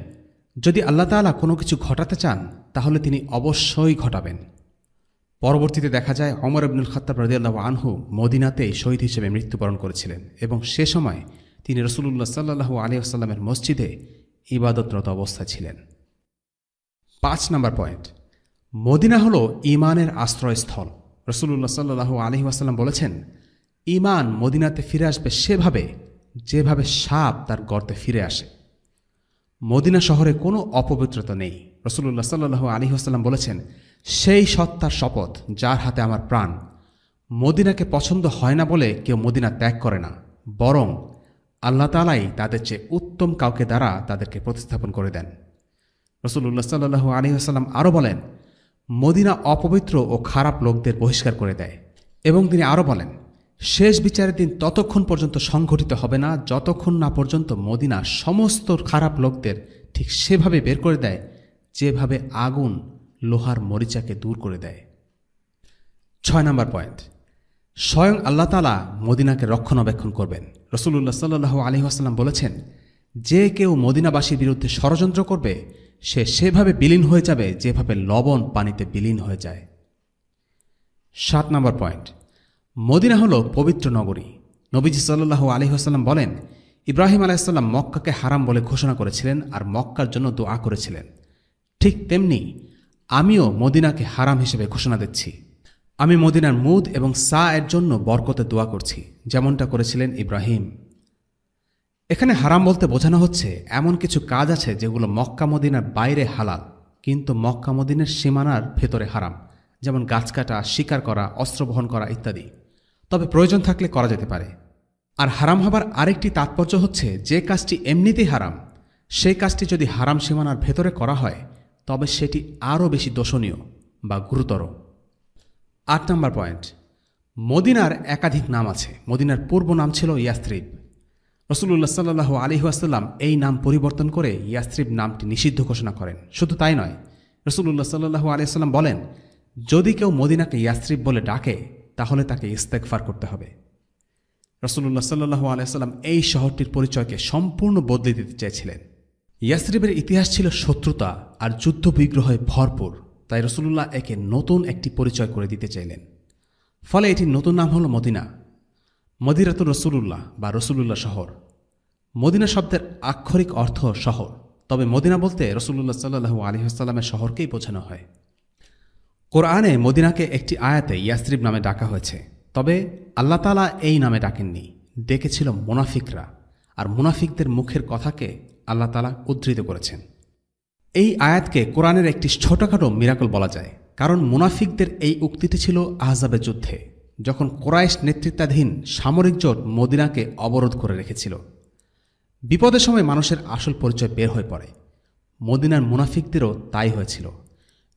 যদি আল্লাহ তাআলা কোনো কিছু ঘটাতে চান তাহলে তিনি অবশ্যই ঘটাবেন। পরবর্তীতে দেখা যায় ওমর ইবনুল খাত্তাব রাদিয়াল্লাহু আনহু মদিনাতেই শহীদ হিসেবে মৃত্যুবরণ করেছিলেন এবং সে সময় তিনি রাসূলুল্লাহ সাল্লাল্লাহু আলাইহি ওয়াসাল্লামের মসজিদে ইবাদতরত অবস্থায় ছিলেন। 5 নম্বর পয়েন্ট, মদিনা হল ঈমানের আশ্রয়স্থল। রাসূলুল্লাহ সাল্লাল্লাহু আলাইহি ওয়াসাল্লাম বলেছেন, ঈমান মদিনাতে ফিরে আসবে সেভাবে যেভাবে সাপ তার গর্তে ফিরে আসে। মদিনা শহরে কোনো অপবিত্রতা নেই। রাসূলুল্লাহ সাল্লাল্লাহু আলাইহি ওয়াসাল্লাম বলেছেন, সেই সত্তার শপথ যার হাতে আমার প্রাণ, মদিনাকে পছন্দ হয় না বলে কেউ মদিনা ত্যাগ করে না, বরং আল্লাহ তাআলাই তাদের চেয়ে উত্তম কাউকে দ্বারা তাদেরকে প্রতিস্থাপন করে দেন। রাসূলুল্লাহ সাল্লাল্লাহু আলাইহি ওয়াসাল্লাম আরও বলেন, মদিনা অপবিত্র ও খারাপ লোকদের বহিষ্কার করে দেয়। এবং তিনি আরও বলেন, শেষ বিচারের দিন ততক্ষণ পর্যন্ত সংঘটিত হবে না যতক্ষণ না পর্যন্ত মদিনা সমস্ত খারাপ লোকদের ঠিক সেভাবে বের করে দেয় যেভাবে আগুন লোহার মরিচাকে দূর করে দেয়। 6 নম্বর পয়েন্ট, স্বয়ং আল্লাহ তাআলা মদিনাকে রক্ষণাবেক্ষণ করবেন। রাসূলুল্লাহ সাল্লাল্লাহু আলাইহি ওয়াসাল্লাম বলেছেন, যে কেউ মদিনাবাসীর বিরুদ্ধে ষড়যন্ত্র করবে সে সেভাবে বিলীন হয়ে যাবে যেভাবে লবণ পানিতে বিলীন হয়ে যায়। 7 নম্বর পয়েন্ট, মদিনা হল পবিত্র নগরী। নবীজি সাল্লাল্লাহু আলাইহি ওয়াসাল্লাম বলেন, ইব্রাহিম আলাইহিস সালাম মক্কাকে হারাম বলে ঘোষণা করেছিলেন আর মক্কার জন্য দোয়া করেছিলেন। ঠিক তেমনি আমিও মদিনাকে হারাম হিসেবে ঘোষণা দিচ্ছি। আমি মদিনার মুদ এবং সা এর জন্য বরকতে দোয়া করছি, যেমনটা করেছিলেন ইব্রাহিম। এখানে হারাম বলতে বোঝানো হচ্ছে এমন কিছু কাজ আছে যেগুলো মক্কা মদিনার বাইরে হালাল কিন্তু মক্কা মদিনার সীমানার ভেতরে হারাম, যেমন গাছ কাটা, শিকার করা, অস্ত্র বহন করা ইত্যাদি। তবে প্রয়োজন থাকলে করা যেতে পারে। আর হারাম হবার আরেকটি তাৎপর্য হচ্ছে যে কাজটি এমনিতেই হারাম সেই কাজটি যদি হারাম সীমানার ভেতরে করা হয় তবে সেটি আরও বেশি দোষণীয় বা গুরুতর। 8 নম্বর পয়েন্ট, মদিনার একাধিক নাম আছে। মদিনার পূর্ব নাম ছিল ইয়াসরিব। রাসূলুল্লাহ সাল্লাল্লাহু আলাইহি ওয়াসাল্লাম এই নাম পরিবর্তন করে ইয়াসরিব নামটি নিষিদ্ধ ঘোষণা করেন। শুধু তাই নয়, রাসূলুল্লাহ সাল্লাল্লাহু আলাইহি ওয়াসাল্লাম বলেন, যদি কেউ মদিনাকে ইয়াসরিব বলে ডাকে তাহলে তাকে ইস্তেগফার করতে হবে। রাসূলুল্লাহ সাল্লাল্লাহু আলাইহি ওয়াসাল্লাম এই শহরটির পরিচয়কে সম্পূর্ণ বদলে দিতে চেয়েছিলেন। ইয়াসরিবের ইতিহাস ছিল শত্রুতা আর যুদ্ধ বিগ্রহে ভরপুর, তাই রাসূলুল্লাহ একে নতুন একটি পরিচয় করে দিতে চাইলেন। ফলে এটির নতুন নাম হল মদিনা, মদিনাতুর রাসূলুল্লাহ বা রাসূলুল্লাহ শহর। মদিনা শব্দের আক্ষরিক অর্থ শহর, তবে মদিনা বলতে রাসূলুল্লাহ সাল্লাল্লাহু আলাইহি ওয়াসাল্লামের শহরকেই বোঝানো হয়। কোরআনে মদিনাকে একটি আয়াতে ইয়াসরিব নামে ডাকা হয়েছে, তবে আল্লাহ তাআলা এই নামে ডাকেননি, ডেকেছিল মুনাফিকরা, আর মুনাফিকদের মুখের কথাকে আল্লাহ তাআলা উদ্ধৃত করেছেন। এই আয়াতকে কোরআনের একটি ছোটখাটো মিরাকল বলা যায়, কারণ মুনাফিকদের এই উক্তিটি ছিল আহজাবের যুদ্ধে, যখন কুরাইশ নেতৃত্বাধীন সামরিক জোট মদিনাকে অবরোধ করে রেখেছিল। বিপদের সময় মানুষের আসল পরিচয় বের হয়ে পড়ে। মদিনার মুনাফিকদেরও তাই হয়েছিল।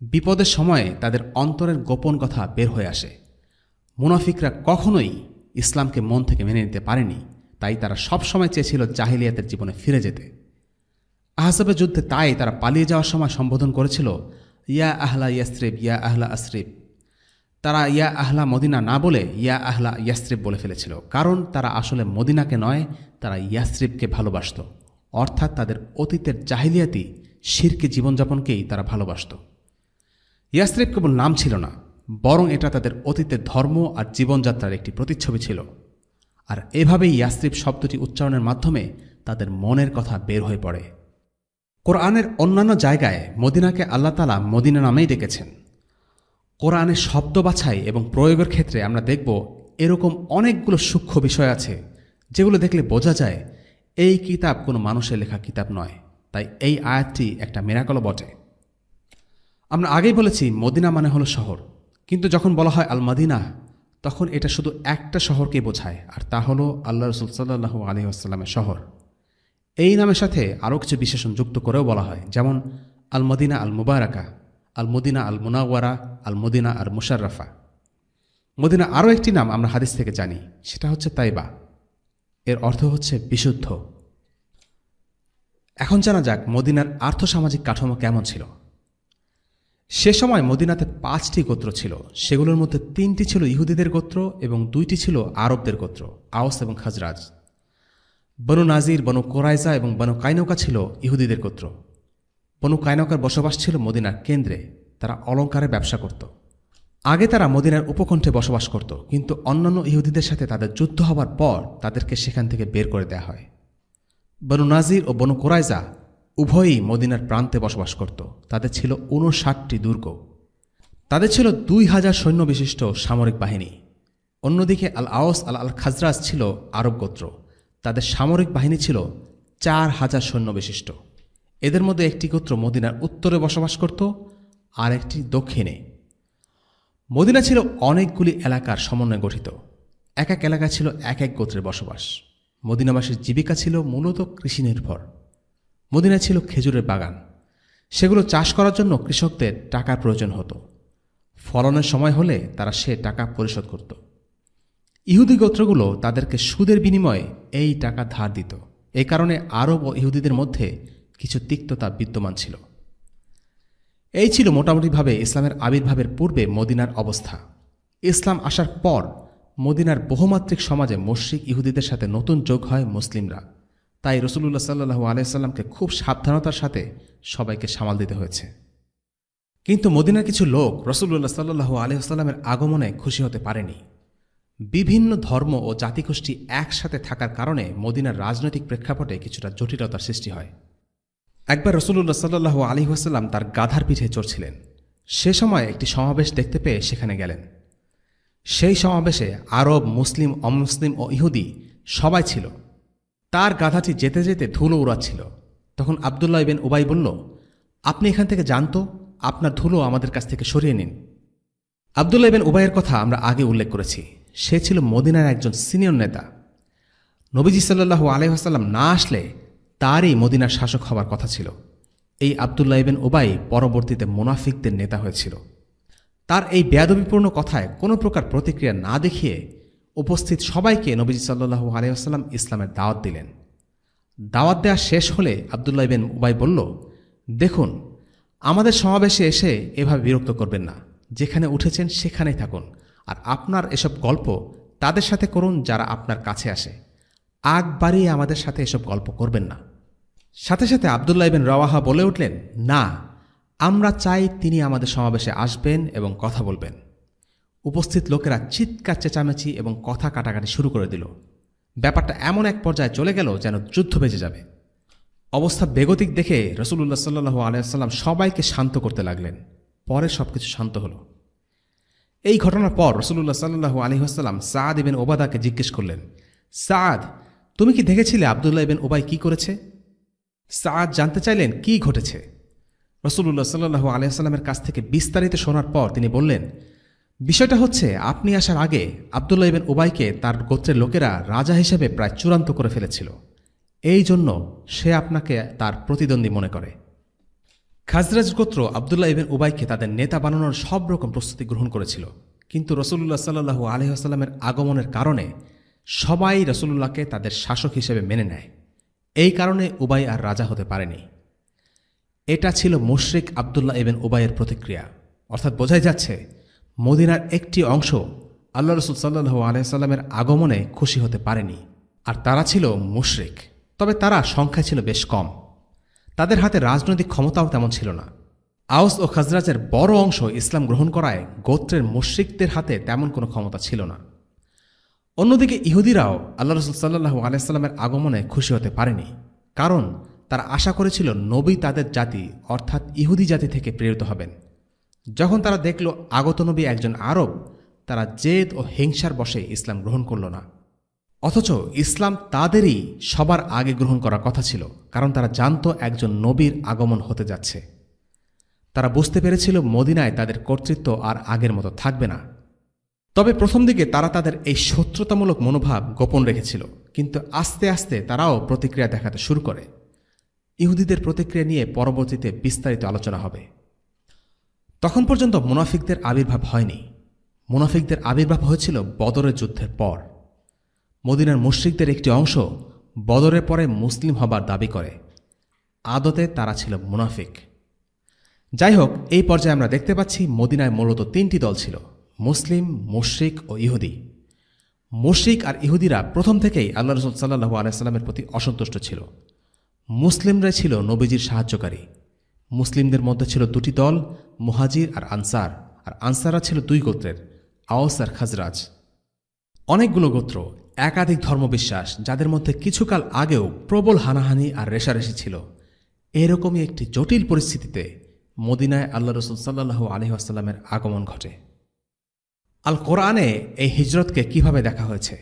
বিপদের সময়ে তাদের অন্তরের গোপন কথা বের হয়ে আসে। মুনাফিকরা কখনোই ইসলামকে মন থেকে মেনে নিতে পারেনি, তাই তারা সবসময় চেয়েছিল জাহিলিয়াতের জীবনে ফিরে যেতে। আহজাবের যুদ্ধে তাই তারা পালিয়ে যাওয়ার সময় সম্বোধন করেছিল, ইয়া আহলা ইয়াসরিব, ইয়া আহলা আসরিব। তারা ইয়া আহলা মদিনা না বলে ইয়া আহলা ইয়াসরিব বলে ফেলেছিল, কারণ তারা আসলে মদিনাকে নয়, তারা ইয়াসরিবকে ভালোবাসত। অর্থাৎ তাদের অতীতের জাহিলিয়াতি শিরকি জীবনযাপনকেই তারা ভালোবাসত। ইয়াসরিব কেবল নাম ছিল না, বরং এটা তাদের অতীতের ধর্ম আর জীবনযাত্রার একটি প্রতিচ্ছবি ছিল। আর এভাবেই ইয়াসরিব শব্দটি উচ্চারণের মাধ্যমে তাদের মনের কথা বের হয়ে পড়ে। কোরআনের অন্যান্য জায়গায় মদিনাকে আল্লাহ তাআলা মদিনা নামেই ডেকেছেন। কোরআনের শব্দ বাছাই এবং প্রয়োগের ক্ষেত্রে আমরা দেখব এরকম অনেকগুলো সূক্ষ্ম বিষয় আছে যেগুলো দেখলে বোঝা যায় এই কিতাব কোনো মানুষের লেখা কিতাব নয়। তাই এই আয়াতটি একটা মিরাকলও বটে। আমরা আগেই বলেছি মদিনা মানে হলো শহর, কিন্তু যখন বলা হয় আল মদিনা তখন এটা শুধু একটা শহরকে বোঝায়, আর তা হলো আল্লাহ রাসূল সাল্লাল্লাহু আলাইহি ওয়াসাল্লামের শহর। এই নামের সাথে আরও কিছু বিশেষণ যুক্ত করেও বলা হয়, যেমন আল মদিনা আল মুবারাকা, আল মদিনা আল মুনাওয়ারা, আল মদিনা আর মুশাররাফা। মদিনা আরও একটি নাম আমরা হাদিস থেকে জানি, সেটা হচ্ছে তাইবা। এর অর্থ হচ্ছে বিশুদ্ধ। এখন জানা যাক মদিনার আর্থসামাজিক কাঠামো কেমন ছিল। সে সময় মদিনাতে 5টি গোত্র ছিল। সেগুলোর মধ্যে 3টি ছিল ইহুদিদের গোত্র এবং 2টি ছিল আরবদের গোত্র, আওস এবং খাজরাজ। বনু নাজির, বনু কোরাইজা এবং বনু কাইনকা ছিল ইহুদিদের গোত্র। বনু কাইনকার বসবাস ছিল মদিনার কেন্দ্রে। তারা অলংকারের ব্যবসা করত। আগে তারা মদিনার উপকণ্ঠে বসবাস করত, কিন্তু অন্যান্য ইহুদিদের সাথে তাদের যুদ্ধ হবার পর তাদেরকে সেখান থেকে বের করে দেয়া হয়। বনু নাজির ও বনু কোরাইজা উভয়ই মদিনার প্রান্তে বসবাস করত। তাদের ছিল 59টি দুর্গ। তাদের ছিল 2000 সৈন্য বিশিষ্ট সামরিক বাহিনী। অন্যদিকে আল আওস আল খাজরাজ ছিল আরব গোত্র। তাদের সামরিক বাহিনী ছিল 4000 সৈন্য বিশিষ্ট। এদের মধ্যে একটি গোত্র মদিনার উত্তরে বসবাস করত, আর একটি দক্ষিণে। মদিনা ছিল অনেকগুলি এলাকার সমন্বয়ে গঠিত। এক এক এলাকা ছিল এক এক গোত্রের বসবাস। মদিনাবাসীর জীবিকা ছিল মূলত কৃষি নির্ভর। মদিনায় ছিল খেজুরের বাগান। সেগুলো চাষ করার জন্য কৃষকদের টাকার প্রয়োজন হতো। ফলনের সময় হলে তারা সে টাকা পরিশোধ করত। ইহুদি গোত্রগুলো তাদেরকে সুদের বিনিময়ে এই টাকা ধার দিত। এই কারণে আরব ও ইহুদিদের মধ্যে কিছু তিক্ততা বিদ্যমান ছিল। এই ছিল মোটামুটিভাবে ইসলামের আবির্ভাবের পূর্বে মদিনার অবস্থা। ইসলাম আসার পর মদিনার বহুমাত্রিক সমাজে মুশরিক ইহুদিদের সাথে নতুন যোগ হয় মুসলিমরা। তাই রাসূলুল্লাহ সাল্লাল্লাহু আলাইহি সাল্লামকে খুব সাবধানতার সাথে সবাইকে সামাল দিতে হয়েছে। কিন্তু মদিনার কিছু লোক রাসূলুল্লাহ সাল্লাল্লাহু আলাইহি সাল্লামের আগমনে খুশি হতে পারেনি। বিভিন্ন ধর্ম ও জাতিগোষ্ঠী একসাথে থাকার কারণে মদিনার রাজনৈতিক প্রেক্ষাপটে কিছুটা জটিলতার সৃষ্টি হয়। একবার রাসূলুল্লাহ সাল্লাল্লাহু আলাইহি ওয়াসাল্লাম তার গাধার পিঠে চড়ছিলেন। সে সময় একটি সমাবেশ দেখতে পেয়ে সেখানে গেলেন। সেই সমাবেশে আরব, মুসলিম, অমুসলিম ও ইহুদি সবাই ছিল। তার গাধাটি যেতে যেতে ধুলো উড়াচ্ছিল। তখন আব্দুল্লাহ ইবনে উবাই বলল, আপনি এখান থেকে যান তো, আপনার ধুলো আমাদের কাছ থেকে সরিয়ে নিন। আব্দুল্লাহ ইবনে উবাইয়ের কথা আমরা আগে উল্লেখ করেছি। সে ছিল মদিনার একজন সিনিয়র নেতা। নবীজি সাল্লাল্লাহু আলাইহি ওয়াসাল্লাম না আসলে তারই মদিনার শাসক হবার কথা ছিল। এই আব্দুল্লাহ ইবনে উবাই পরবর্তীতে মুনাফিকদের নেতা হয়েছিল। তার এই বেয়াদবিপূর্ণ কথায় কোনো প্রকার প্রতিক্রিয়া না দেখিয়ে উপস্থিত সবাইকে নবীজি সাল্লাল্লাহু আলাইহি ওয়াসাল্লাম ইসলামের দাওয়াত দিলেন। দাওয়াত দেওয়া শেষ হলে আব্দুল্লাহ ইবনে উবাই বলল, দেখুন, আমাদের সমাবেশে এসে এভাবে বিরক্ত করবেন না। যেখানে উঠেছেন সেখানেই থাকুন, আর আপনার এসব গল্প তাদের সাথে করুন যারা আপনার কাছে আসে। আগ বাড়িয়ে আমাদের সাথে এসব গল্প করবেন না। সাথে সাথে আব্দুল্লাহ ইবনে রাওয়াহা বলে উঠলেন, না, আমরা চাই তিনি আমাদের সমাবেশে আসবেন এবং কথা বলবেন। উপস্থিত লোকেরা চিৎকার চেঁচামেচি এবং কথা কাটাকাটি শুরু করে দিল। ব্যাপারটা এমন এক পর্যায়ে চলে গেল যেন যুদ্ধ বেজে যাবে। অবস্থা বেগতিক দেখে রাসূলুল্লাহ সাল্লাল্লাহু আলাইহি ওয়াসাল্লাম সবাইকে শান্ত করতে লাগলেন। পরে সবকিছু শান্ত হল। এই ঘটনার পর রাসূলুল্লাহ সাল্লাল্লাহু আলাইহি ওয়াসাল্লাম সাদ ইবনে ওবাদাকে জিজ্ঞেস করলেন, সাদ, তুমি কি দেখেছিলে আব্দুল্লাহ ইবনে উবাই কি করেছে? সাদ জানতে চাইলেন কি ঘটেছে। রাসূলুল্লাহ সাল্লাল্লাহু আলাইহি ওয়াসাল্লামের কাছ থেকে বিস্তারিত শোনার পর তিনি বললেন, বিষয়টা হচ্ছে, আপনি আসার আগে আব্দুল্লাহ ইবনে উবাইকে তার গোত্রের লোকেরা রাজা হিসেবে প্রায় চূড়ান্ত করে ফেলেছিল। এই জন্য সে আপনাকে তার প্রতিদ্বন্দ্বী মনে করে। খাজরাজ গোত্র আব্দুল্লাহ ইবনে উবাইকে তাদের নেতা বানানোর সব রকম প্রস্তুতি গ্রহণ করেছিল, কিন্তু রাসূলুল্লাহ সাল্লাল্লাহু আলাইহি ওয়াসাল্লামের আগমনের কারণে সবাই রাসূলুল্লাহকে তাদের শাসক হিসেবে মেনে নেয়। এই কারণে উবাই আর রাজা হতে পারেনি। এটা ছিল মুশরিক আব্দুল্লাহ ইবনে উবাইয়ের প্রতিক্রিয়া। অর্থাৎ বোঝাই যাচ্ছে, মদিনার একটি অংশ আল্লাহ রাসূল সাল্লাল্লাহু আলাইহি ওয়াসাল্লামের আগমনে খুশি হতে পারেনি, আর তারা ছিল মুশরিক। তবে তারা সংখ্যায় ছিল বেশ কম। তাদের হাতে রাজনৈতিক ক্ষমতাও তেমন ছিল না। আওস ও খাজরাজের বড় অংশ ইসলাম গ্রহণ করায় গোত্রের মুশরিকদের হাতে তেমন কোনো ক্ষমতা ছিল না। অন্যদিকে ইহুদিরাও আল্লাহ রাসূল সাল্লাল্লাহু আলাইহি ওয়াসাল্লামের আগমনে খুশি হতে পারেনি, কারণ তারা আশা করেছিল নবী তাদের জাতি অর্থাৎ ইহুদি জাতি থেকে প্রেরিত হবেন। যখন তারা দেখল আগত নবী একজন আরব, তারা জেদ ও হিংসার বশে ইসলাম গ্রহণ করল না। অথচ ইসলাম তাদেরই সবার আগে গ্রহণ করার কথা ছিল, কারণ তারা জানত একজন নবীর আগমন হতে যাচ্ছে। তারা বুঝতে পেরেছিল মদিনায় তাদের কর্তৃত্ব আর আগের মতো থাকবে না। তবে প্রথম দিকে তারা তাদের এই শত্রুতামূলক মনোভাব গোপন রেখেছিল, কিন্তু আস্তে আস্তে তারাও প্রতিক্রিয়া দেখাতে শুরু করে। ইহুদিদের প্রতিক্রিয়া নিয়ে পরবর্তীতে বিস্তারিত আলোচনা হবে। তখন পর্যন্ত মুনাফিকদের আবির্ভাব হয়নি। মুনাফিকদের আবির্ভাব হয়েছিল বদরের যুদ্ধের পর। মদিনার মুশরিকদের একটি অংশ বদরের পরে মুসলিম হবার দাবি করে। আদতে তারা ছিল মুনাফিক। যাই হোক, এই পর্যায়ে আমরা দেখতে পাচ্ছি মদিনায় মূলত তিনটি দল ছিল: মুসলিম, মুশরিক ও ইহুদি। মুশরিক আর ইহুদিরা প্রথম থেকেই আল্লাহ রাসূল সাল্লাল্লাহু আলাইহি ওয়াসাল্লামের প্রতি অসন্তুষ্ট ছিল। মুসলিমরা ছিল নবীজির সাহায্যকারী। মুসলিমদের মধ্যে ছিল দুটি দল, মুহাজির আর আনসাররা ছিল দুই গোত্রের, আওস আর খাজরাজ। অনেকগুলো গোত্র, একাধিক ধর্মবিশ্বাস, যাদের মধ্যে কিছুকাল আগেও প্রবল হানাহানি আর রেষারেষি ছিল। এরকমই একটি জটিল পরিস্থিতিতে মদিনায় আল্লাহ রাসূল সাল্লাল্লাহু আলাইহি ওয়াসাল্লামের আগমন ঘটে। আল কোরআনে এই হিজরতকে কিভাবে দেখা হয়েছে?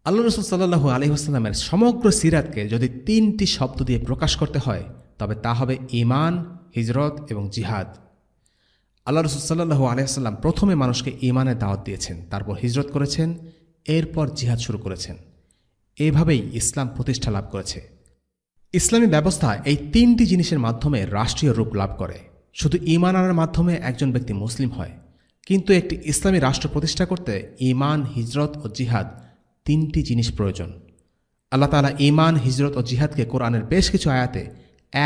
আল্লাহ রাসূল সাল্লাল্লাহু আলাইহি ওয়াসাল্লামের সমগ্র সিরাতকে যদি তিনটি শব্দ দিয়ে প্রকাশ করতে হয়, তবে তা হবে ঈমান, হিজরত এবং জিহাদ। আল্লাহ রাসূল সাল্লাল্লাহু আলাইহি ওয়াসাল্লাম প্রথমে মানুষকে ঈমানের দাওয়াত দিয়েছেন, তারপর হিজরত করেছেন, এরপর জিহাদ শুরু করেছেন। এভাবেই ইসলাম প্রতিষ্ঠা লাভ করেছে। ইসলামী ব্যবস্থা এই তিনটি জিনিসের মাধ্যমে রাষ্ট্রীয় রূপ লাভ করে। শুধু ঈমান আনার মাধ্যমে একজন ব্যক্তি মুসলিম হয়, কিন্তু একটি ইসলামী রাষ্ট্র প্রতিষ্ঠা করতে ঈমান, হিজরত ও জিহাদ তিনটি জিনিস প্রয়োজন। আল্লাহ তাআলা ঈমান, হিজরত ও জিহাদকে কোরআনের বেশ কিছু আয়াতে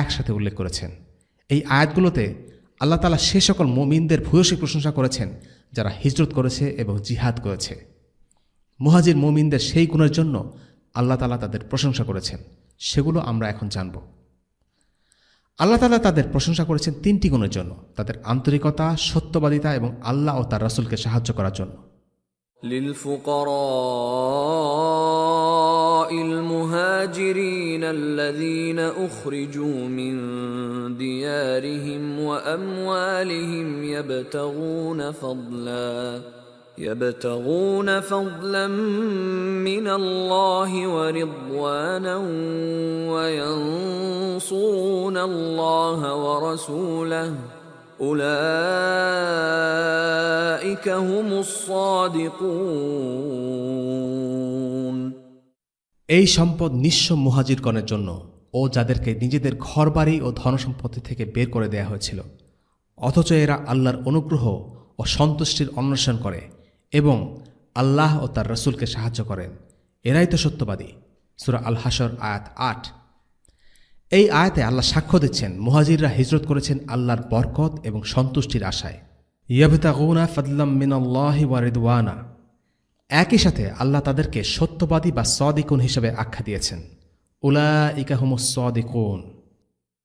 একসাথে উল্লেখ করেছেন। এই আয়াতগুলোতে আল্লাহ তাআলা সে সকল মুমিনদের ভূয়সী প্রশংসা করেছেন যারা হিজরত করেছে এবং জিহাদ করেছে। মুহাজির মুমিনদের সেই গুণের জন্য আল্লাহ তাআলা তাদের প্রশংসা করেছেন, সেগুলো আমরা এখন জানব। আল্লাহ তাআলা তাদের প্রশংসা করেছেন তিনটি গুণের জন্য: তাদের আন্তরিকতা, সত্যবাদিতা এবং আল্লাহ ও তার রাসূলকে সাহায্য করার জন্য। للفقراء المهاجرين الذين أخرجوا من ديارهم وأموالهم يبتغون فضلا من الله ورضوانا وينصرون الله ورسوله أولئك هم الصادقون। এই সম্পদ নিঃস্ব মুহাজিরগণের জন্য, ও যাদেরকে নিজেদের ঘরবাড়ি ও ধনসম্পত্তি থেকে বের করে দেয়া হয়েছিল, অথচ এরা আল্লাহর অনুগ্রহ ও সন্তুষ্টির অন্বেষণ করে এবং আল্লাহ ও তার রাসূলকে সাহায্য করেন, এরাই তো সত্যবাদী। সূরা আল হাশর আয়াত ৮। এই আয়াতে আল্লাহ সাক্ষ্য দিচ্ছেন মুহাজিররা হিজরত করেছেন আল্লাহর বরকত এবং সন্তুষ্টির আশায়। ইয়াবতাগুনা ফাদলাম মিনাল্লাহি ওয়া রিদওয়ানা। একই সাথে আল্লাহ তাদেরকে সত্যবাদী বা সাদিকুন হিসেবে আখ্যা দিয়েছেন, উলাইকা হুমুস সাদিকুন।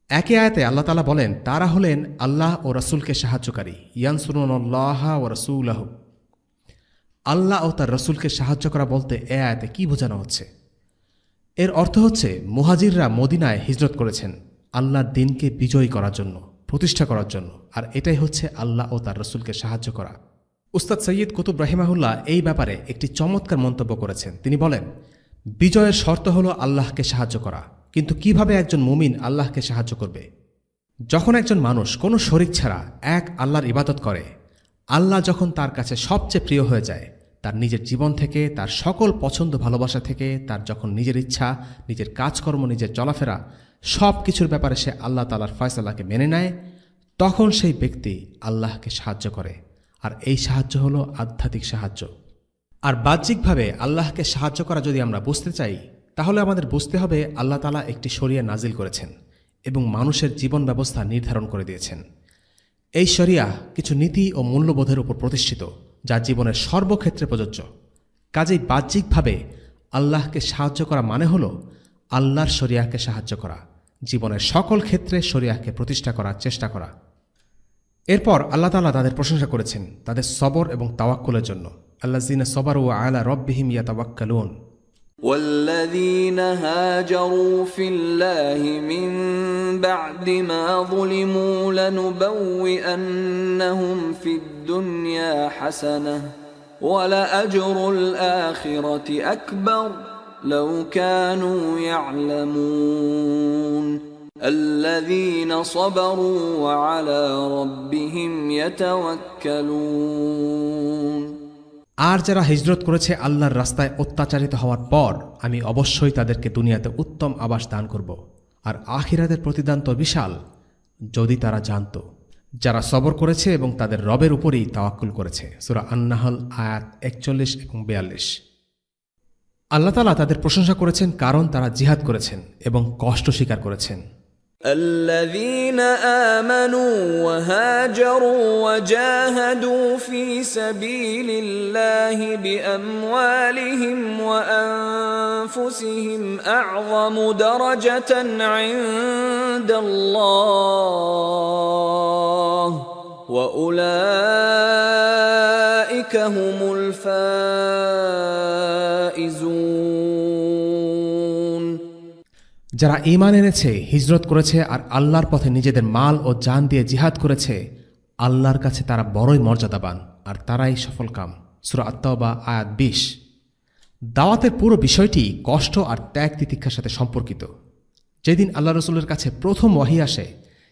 একই আয়াতে আল্লাহ তাআলা বলেন, তারা হলেন আল্লাহ ও রাসূলকে সাহায্যকারী। ইয়ানসুরুনাল্লাহা ওয়া রাসূলাহু। আল্লাহ ও তার রাসূলকে সাহায্য করা বলতে এ আয়াতে কি বোঝানো হচ্ছে? এর অর্থ হচ্ছে মুহাজিররা মদিনায় হিজরত করেছেন আল্লাহর দ্বীনকে বিজয়ী করার জন্য, প্রতিষ্ঠা করার জন্য, আর এটাই হচ্ছে আল্লাহ ও তার রাসূলকে সাহায্য করা। উস্তাদ সৈয়দ কুতুব রাহিমাহুল্লাহ এই ব্যাপারে একটি চমৎকার মন্তব্য করেছেন। তিনি বলেন, বিজয়ের শর্ত হলো আল্লাহকে সাহায্য করা, কিন্তু কিভাবে একজন মুমিন আল্লাহকে সাহায্য করবে? যখন একজন মানুষ কোনো শরীক ছাড়া এক আল্লাহর ইবাদত করে, আল্লাহ যখন তার কাছে সবচেয়ে প্রিয় হয়ে যায়, তার নিজের জীবন থেকে, তার সকল পছন্দ ভালোবাসা থেকে, তার যখন নিজের ইচ্ছা, নিজের কাজকর্ম, নিজের চলাফেরা, সব কিছুর ব্যাপারে সে আল্লাহ তাআলার ফয়সালাকে মেনে নেয়, তখন সেই ব্যক্তি আল্লাহকে সাহায্য করে। আর এই সাহায্য হলো আধ্যাত্মিক সাহায্য। আর বাহ্যিকভাবে আল্লাহকে সাহায্য করা যদি আমরা বুঝতে চাই, তাহলে আমাদের বুঝতে হবে আল্লাহ তাআলা একটি শরিয়া নাজিল করেছেন এবং মানুষের জীবন ব্যবস্থা নির্ধারণ করে দিয়েছেন। এই শরিয়া কিছু নীতি ও মূল্যবোধের উপর প্রতিষ্ঠিত, যা জীবনের সর্বক্ষেত্রে প্রযোজ্য। কাজেই বাহ্যিকভাবে আল্লাহকে সাহায্য করা মানে হল আল্লাহর শরিয়াকে সাহায্য করা, জীবনের সকল ক্ষেত্রে শরিয়াকে প্রতিষ্ঠা করার চেষ্টা করা। এরপর আল্লাহ তাআলা তাদের প্রশংসা করেছেন তাদের সবর এবং তাওয়াক্কুলের জন্য। আল্লাযীনা সাবারু আলা রাব্বিহিম ইয়াতাওয়াক্কালুন। والذين هاجروا في الله من بعد ما ظلموا لنبوئنهم في الدنيا حسنة ولأجر الآخرة أكبر لو كانوا يعلمون الذين صبروا وعلى ربهم يتوكلون। আর যারা হিজরত করেছে আল্লাহর রাস্তায় অত্যাচারিত হওয়ার পর, আমি অবশ্যই তাদেরকে দুনিয়াতে উত্তম আবাস দান করব, আর আখিরাতের প্রতিদান তো বিশাল, যদি তারা জানত। যারা সবর করেছে এবং তাদের রবের উপরই তাওয়াক্কুল করেছে। সূরা আন-নাহল আয়াত 41 এবং 42। আল্লাহ তাআলা তাদের প্রশংসা করেছেন কারণ তারা জিহাদ করেছেন এবং কষ্ট স্বীকার করেছেন। الذين آمنوا وهاجروا وجاهدوا في سبيل الله بأموالهم وأنفسهم أعظم درجة عند الله وأولئك هم الفائزون যারা ঈমান এনেছে, হিজরত করেছে আর আল্লাহর পথে নিজেদের মাল ও জান দিয়ে জিহাদ করেছে, আল্লাহর কাছে তারা বড়ই মর্যাদাবান আর তারাই সফলকাম। সূরা আত-তাওবা আয়াত 20। দাওয়াতের পুরো বিষয়টি কষ্ট আর ত্যাগ তিতিক্ষার সাথে সম্পর্কিত। যেদিন আল্লাহ রসুলের কাছে প্রথম ওয়াহী আসে,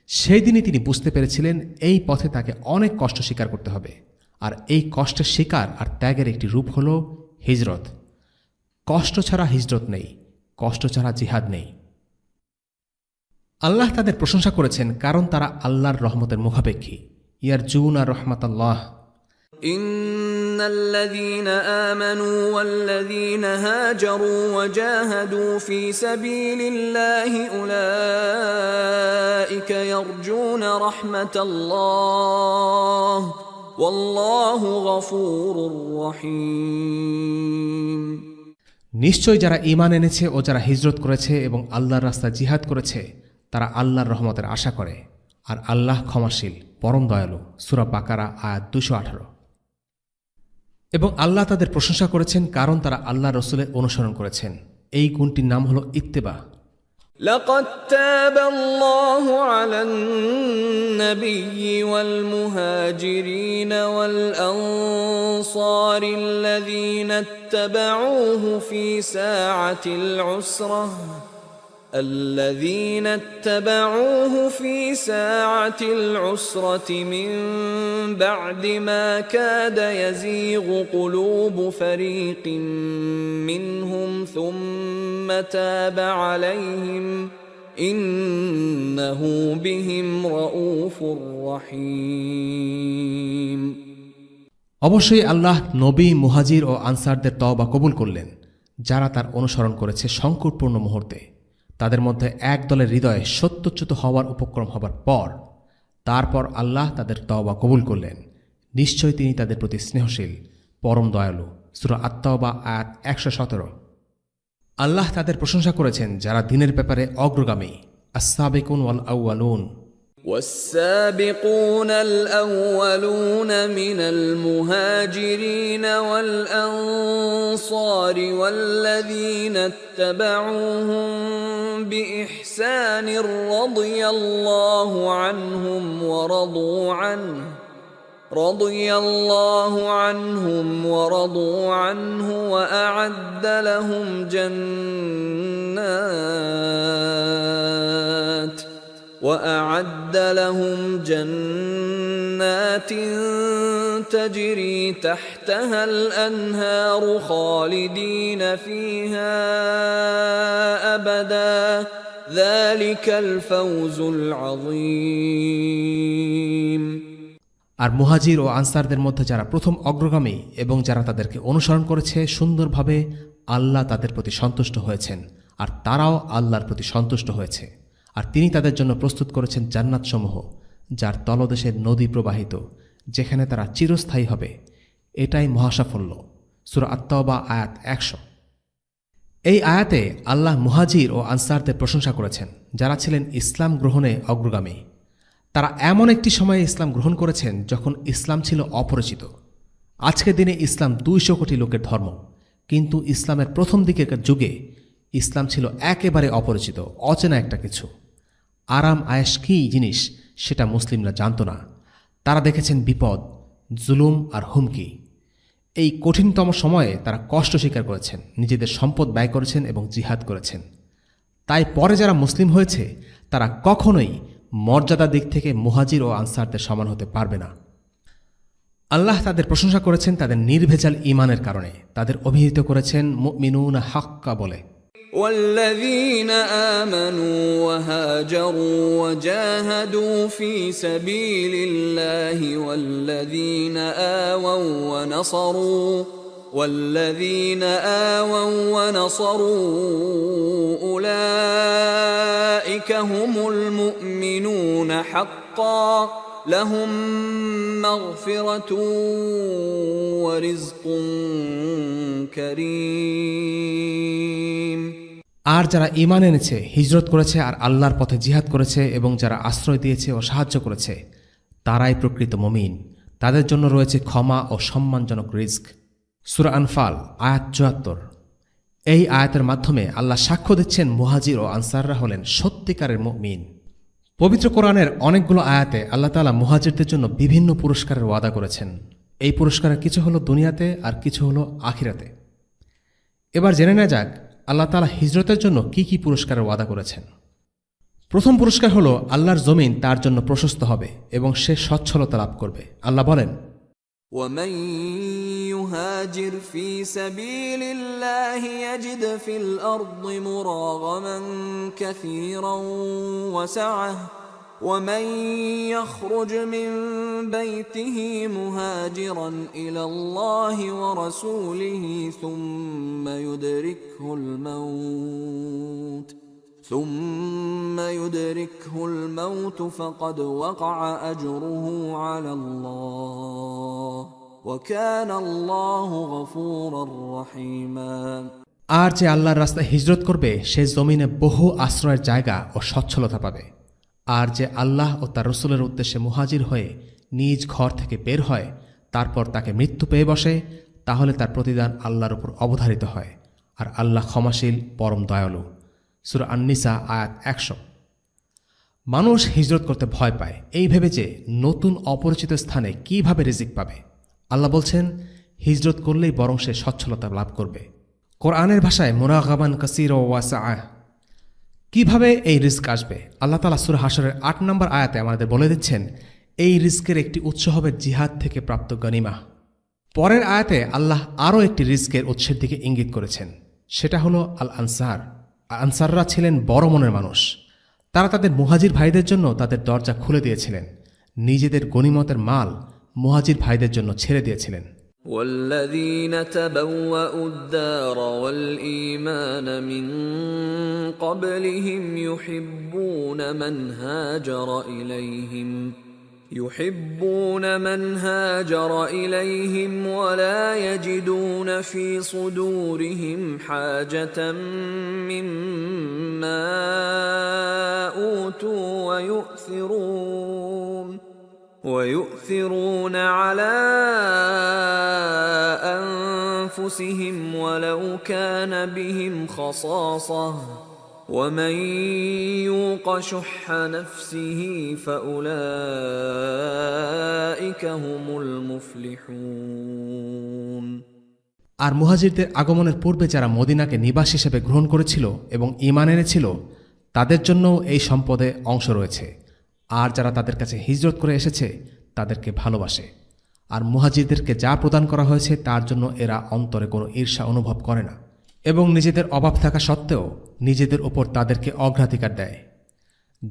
সেই দিনই তিনি বুঝতে পেরেছিলেন এই পথে তাকে অনেক কষ্ট স্বীকার করতে হবে, আর এই কষ্টের স্বীকার আর ত্যাগের একটি রূপ হল হিজরত। কষ্ট ছাড়া হিজরত নেই, কষ্ট ছাড়া জিহাদ নেই। আল্লাহ তাদের প্রশংসা করেছেন কারণ তারা আল্লাহর রহমতের মুখাপেক্ষী। ইয়ারজুনা রাহমাতাল্লাহ। إن الذين آمنوا والذين هاجروا وجاهدوا في سبيل الله أولئك يرجون رحمة الله والله غفور رحيم। নিশ্চয় যারা ঈমান এনেছে ও যারা হিজরত করেছে এবং আল্লাহর রাস্তায় জিহাদ করেছে, তারা আল্লাহর রহমতের আশা করে, আর আল্লাহ ক্ষমাশীল, পরম দয়ালু। সূরা বাকারা আয়াত 218। এবং আল্লাহ তাদের প্রশংসা করেছেন কারণ তারা আল্লাহ রসুলের অনুসরণ করেছেন। এই গুণটির নাম হল ইত্তেবা। لقد تاب الله على النبي والمهاجرين والأنصار الذين اتبعوه في ساعة العسرة من بعد ما كاد يزيغ قلوب فريق منهم ثم تاب عليهم إنه بهم رؤوف رحيم। অবশ্যই আল্লাহ নবী, মুহাজির ও আনসারদের তওবা কবুল করলেন, যারা তার অনুসরণ করেছে সংকটপূর্ণ মুহূর্তে। তাদের মধ্যে এক দলের হৃদয়ে সত্যচ্যুত হওয়ার উপক্রম হবার পর তারপর আল্লাহ তাদের তওবা কবুল করলেন। নিশ্চয় তিনি তাদের প্রতি স্নেহশীল, পরম দয়ালু। সূরা আত-তাওবা আয়াত 117। আল্লাহ তাদের প্রশংসা করেছেন যারা দ্বীনের ব্যাপারে অগ্রগামী। আস-সাবিকুন ওয়াল আউয়ালুন। والسابقون الأولون من المهاجرين والأنصار والذين اتبعوهم بإحسان رضي الله عنهم ورضوا عنه وأعد لهم جنات تجري تحتها الأنهار خالدين فيها أبدا ذلك الفوز العظيم। আর মুহাজির ও আনসারদের মধ্যে যারা প্রথম অগ্রগামী এবং যারা তাদেরকে অনুসরণ করেছে সুন্দরভাবে, আল্লাহ তাদের প্রতি সন্তুষ্ট হয়েছেন আর তারাও আল্লাহর প্রতি সন্তুষ্ট হয়েছে। আর তিনি তাদের জন্য প্রস্তুত করেছেন জান্নাতসমূহ, যার তলদেশে নদী প্রবাহিত, যেখানে তারা চিরস্থায়ী হবে। এটাই মহাসাফল্য। সূরা আত-তাওবা আয়াত 100। এই আয়াতে আল্লাহ মুহাজির ও আনসারদের প্রশংসা করেছেন, যারা ছিলেন ইসলাম গ্রহণে অগ্রগামী। তারা এমন একটি সময়ে ইসলাম গ্রহণ করেছেন যখন ইসলাম ছিল অপরিচিত। আজকের দিনে ইসলাম 200 কোটি লোকের ধর্ম, কিন্তু ইসলামের প্রথম দিকের যুগে ইসলাম ছিল একেবারে অপরিচিত, অচেনা একটা কিছু। আরাম আয়েশ কী জিনিস সেটা মুসলিমরা জানত না। তারা দেখেছেন বিপদ, জুলুম আর হুমকি। এই কঠিনতম সময়ে তারা কষ্ট স্বীকার করেছেন, নিজেদের সম্পদ ব্যয় করেছেন এবং জিহাদ করেছেন। তাই পরে যারা মুসলিম হয়েছে তারা কখনোই মর্যাদা দিক থেকে মুহাজির ও আনসারদের সমান হতে পারবে না। আল্লাহ তাদের প্রশংসা করেছেন তাদের নির্ভেজাল ঈমানের কারণে। তাদের অভিহিত করেছেন মুমিনুনা হাক্কা বলে। والذين آمنوا وهاجروا وجاهدوا في سبيل الله والذين آووا ونصروا أولئك أولئك هم المؤمنون حقا لهم مغفرة ورزق كريم। আর যারা ঈমান এনেছে, হিজরত করেছে আর আল্লাহর পথে জিহাদ করেছে এবং যারা আশ্রয় দিয়েছে ও সাহায্য করেছে, তারাই প্রকৃত মুমিন। তাদের জন্য রয়েছে ক্ষমা ও সম্মানজনক রিজক। সূরা আনফাল আয়াত ৭৪। এই আয়াতের মাধ্যমে আল্লাহ সাক্ষ্য দিচ্ছেন মুহাজির ও আনসাররা হলেন সত্যিকারের মুমিন। পবিত্র কোরআনের অনেকগুলো আয়াতে আল্লাহ তাআলা মুহাজিরদের জন্য বিভিন্ন পুরস্কারের ওয়াদা করেছেন। এই পুরস্কারের কিছু হলো দুনিয়াতে আর কিছু হলো আখিরাতে। এবার জেনে নেওয়া যাক আল্লাহ তাআলা হিজরতের জন্য কি কি পুরস্কারের ওয়াদা করেছেন। প্রথম পুরস্কার হলো আল্লাহর জমিন তার জন্য প্রশস্ত হবে এবং সে সচ্ছলতা লাভ করবে। আল্লাহ বলেন, ومن يهاجر في سبيل الله يجد في الأرض مراغما كثيرا وسعة ومن يخرج من بيته مهاجرا إلى الله ورسوله ثم يدركه الموت فقد وقع أجره على الله وكان الله غفورا رحيما। আর যে আল্লাহর রাস্তায় হিজরত করবে সে জমিনে বহু আশ্রয়ের জায়গা ও সচ্ছলতা পাবে। আর যে আল্লাহ ও তার রসুলের উদ্দেশ্যে মুহাজির হয়ে নিজ ঘর থেকে বের হয়, তারপর তাকে মৃত্যু পেয়ে বসে, তাহলে তার প্রতিদান আল্লাহর উপর অবধারিত হয়। আর আল্লাহ ক্ষমাশীল, পরম দয়ালু। সূরা আন-নিসা আয়াত ১০০। মানুষ হিজরত করতে ভয় পায় এই ভেবে যে নতুন অপরিচিত স্থানে কিভাবে রিজিক পাবে। আল্লাহ বলছেন, হিজরত করলেই বরং সে সচ্ছলতা লাভ করবে। কোরআনের ভাষায় মুরাগাবান কাসীরা ওয়া সাআহ। কিভাবে এই রিস্ক আসবে? আল্লাহ তাআলা সূরা হাশরের ৮ নম্বর আয়াতে আমাদের বলে দিচ্ছেন, এই রিস্কের একটি উৎস হবে জিহাদ থেকে প্রাপ্ত গনিমা। পরের আয়াতে আল্লাহ আরও একটি রিস্কের উৎসের দিকে ইঙ্গিত করেছেন, সেটা হলো আল আনসার। আনসাররা ছিলেন বড় মনের মানুষ। তারা তাদের মুহাজির ভাইদের জন্য তাদের দরজা খুলে দিয়েছিলেন, নিজেদের গনিমতের মাল মুহাজির ভাইদের জন্য ছেড়ে দিয়েছিলেন। والذين تبوأوا الدار والإيمان من قبلهم يحبون من هاجر إليهم ولا يجدون في صدورهم حاجة مما أوتوا ويؤثرون على أنفسهم ولو كان بهم خصاصة ومن يوق شح نفسه فأولئك هم المفلحون। আর মুহাজিরদের আগমনের পূর্বে যারা মদিনাকে নিবাস হিসেবে গ্রহণ করেছিল এবং ঈমান এনেছিল, তাদের জন্যও এই সম্পদে অংশ রয়েছে। আর যারা তাদের কাছে হিজরত করে এসেছে তাদেরকে ভালোবাসে। আর মুহাজিরদেরকে যা প্রদান করা হয়েছে তার জন্য এরা অন্তরে কোনো ঈর্ষা অনুভব করে না এবং নিজেদের অভাব থাকা সত্ত্বেও নিজেদের ওপর তাদেরকে অগ্রাধিকার দেয়।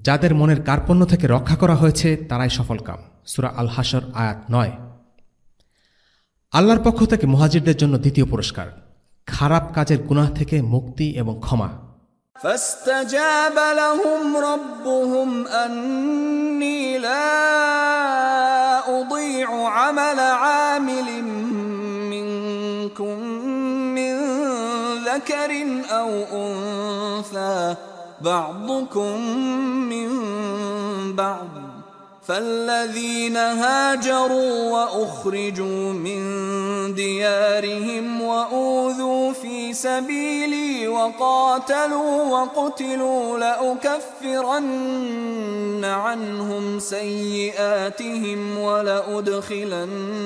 যাদের মনের কার্পণ্য থেকে রক্ষা করা হয়েছে তারাই সফলকাম। সূরা আল হাশর আয়াত ৯। আল্লাহর পক্ষ থেকে মুহাজিরদের জন্য দ্বিতীয় পুরস্কার, খারাপ কাজের গুনাহ থেকে মুক্তি এবং ক্ষমা। فاستجاب لهم ربهم أني لا أضيع عمل عامل منكم من ذكر أو أنثى بعضكم من بعض فالذين هاجروا وأخرجوا من ديارهم وأوذوا في سبيلي وقاتلوا وقتلوا لأكفرن عنهم سيئاتهم ولأدخلنهم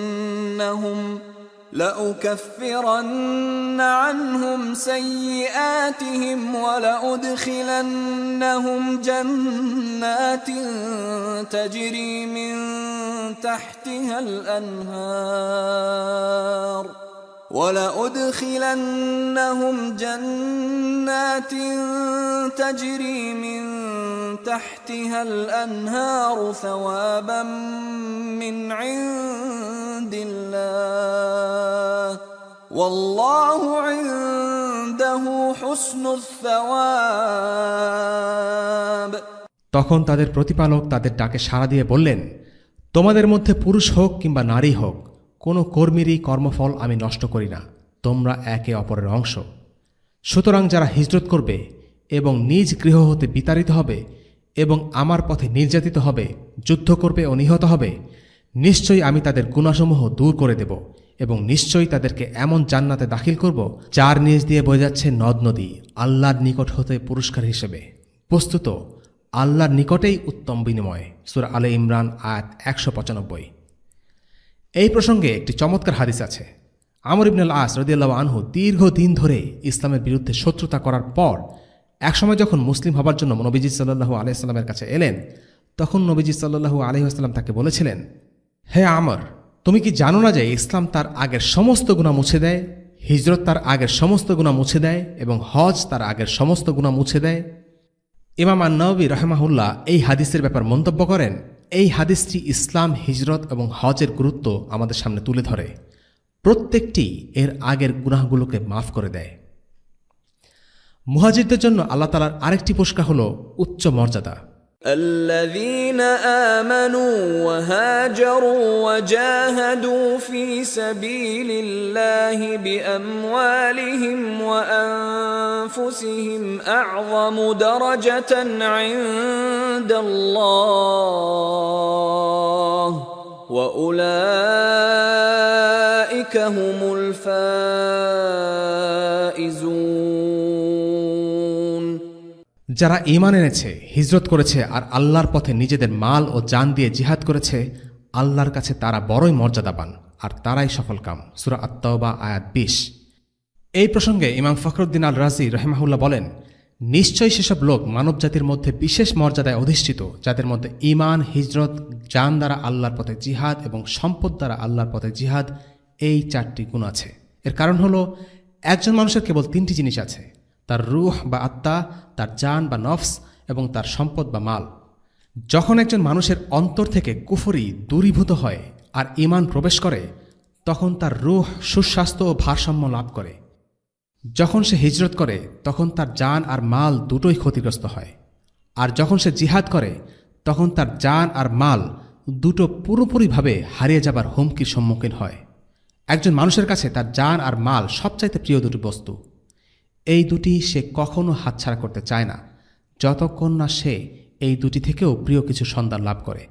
جنات تجري من تحتها الأنهار ثوابا من عند الله والله عند عنده حسن الثواب তখন তাদের প্রতিপালক তাদের ডাকে সাড়া দিয়ে বললেন, তোমাদের মধ্যে পুরুষ হোক কিংবা নারী হোক, কোনো কর্মীরই কর্মফল আমি নষ্ট করি না, তোমরা একে অপরের অংশ। সুতরাং যারা হিজরত করবে এবং নিজ গৃহ হতে বিতাড়িত হবে এবং আমার পথে নির্যাতিত হবে, যুদ্ধ করবে ও নিহত হবে, নিশ্চয়ই আমি তাদের গুনাহসমূহ দূর করে দেব এবং নিশ্চয়ই তাদেরকে এমন জান্নাতে দাখিল করব যার নিজ দিয়ে বয়ে যাচ্ছে নদ নদী, আল্লাহর নিকট হতে পুরস্কার হিসেবে। বস্তুত আল্লাহর নিকটেই উত্তম বিনিময়। সূরা আলে ইমরান আয়াত ১৯৫। এই প্রসঙ্গে একটি চমৎকার হাদিস আছে। আমর ইবনে আল আস রাদিয়াল্লাহু আনহু দীর্ঘদিন ধরে ইসলামের বিরুদ্ধে শত্রুতা করার পর একসময় যখন মুসলিম হবার জন্য নবীজি সাল্লাল্লাহু আলাইহি ওয়াসাল্লামের কাছে এলেন, তখন নবীজি সাল্লাল্লাহু আলাইহি ওয়াসাল্লাম তাকে বলেছিলেন, হে আমর, তুমি কি জানো না যে ইসলাম তার আগের সমস্ত গুনাহ মুছে দেয়, হিজরত তার আগের সমস্ত গুনাহ মুছে দেয় এবং হজ তার আগের সমস্ত গুনাহ মুছে দেয়? ইমাম আন-নাওয়াবী রাহিমাহুল্লাহ এই হাদিসের ব্যাপার মন্তব্য করেন, এই হাদিসটি ইসলাম, হিজরত এবং হজের গুরুত্ব আমাদের সামনে তুলে ধরে। প্রত্যেকটি এর আগের গুনাহগুলোকে মাফ করে দেয়। মুহাজিরদের জন্য আল্লাহ তাআলার আরেকটি পুরস্কার হল উচ্চ মর্যাদা। الذين آمنوا وهاجروا وجاهدوا في سبيل الله بأموالهم وأنفسهم أعظم درجة عند الله وأولئك هم الفائزون। যারা ঈমান এনেছে, হিজরত করেছে আর আল্লাহর পথে নিজেদের মাল ও জান দিয়ে জিহাদ করেছে, আল্লাহর কাছে তারা বড়ই মর্যাদাবান আর তারাই সফলকাম। সূরা আত-তাওবা আয়াত ২০। এই প্রসঙ্গে ইমাম ফখরুদ্দিন আল রাজি রাহিমাহুল্লাহ বলেন, নিশ্চয়ই সেসব লোক মানবজাতির মধ্যে বিশেষ মর্যাদায় অধিষ্ঠিত যাদের মধ্যে ঈমান, হিজরত, জান দ্বারা আল্লাহর পথে জিহাদ এবং সম্পদ দ্বারা আল্লাহর পথে জিহাদ, এই ৪টি গুণ আছে। এর কারণ হলো, একজন মানুষের কেবল ৩টি জিনিস আছে, তার রূহ বা আত্মা, তার জান বা নফস এবং তার সম্পদ বা মাল। যখন একজন মানুষের অন্তর থেকে কুফরি দূরীভূত হয় আর ঈমান প্রবেশ করে, তখন তার রূহ সুস্বাস্থ্য ও ভারসাম্য লাভ করে। যখন সে হিজরত করে, তখন তার জান আর মাল দুটোই ক্ষতিগ্রস্ত হয়। আর যখন সে জিহাদ করে, তখন তার জান আর মাল দুটো পুরোপুরিভাবে হারিয়ে যাবার হুমকির সম্মুখীন হয়। একজন মানুষের কাছে তার জান আর মাল সবচাইতে প্রিয় দুটি বস্তু। এই দুটি সে কখনো হাতছাড়া করতে চায় না, যতক্ষণ না সে এই দুটি থেকেও প্রিয় কিছু সন্ধান লাভ করে।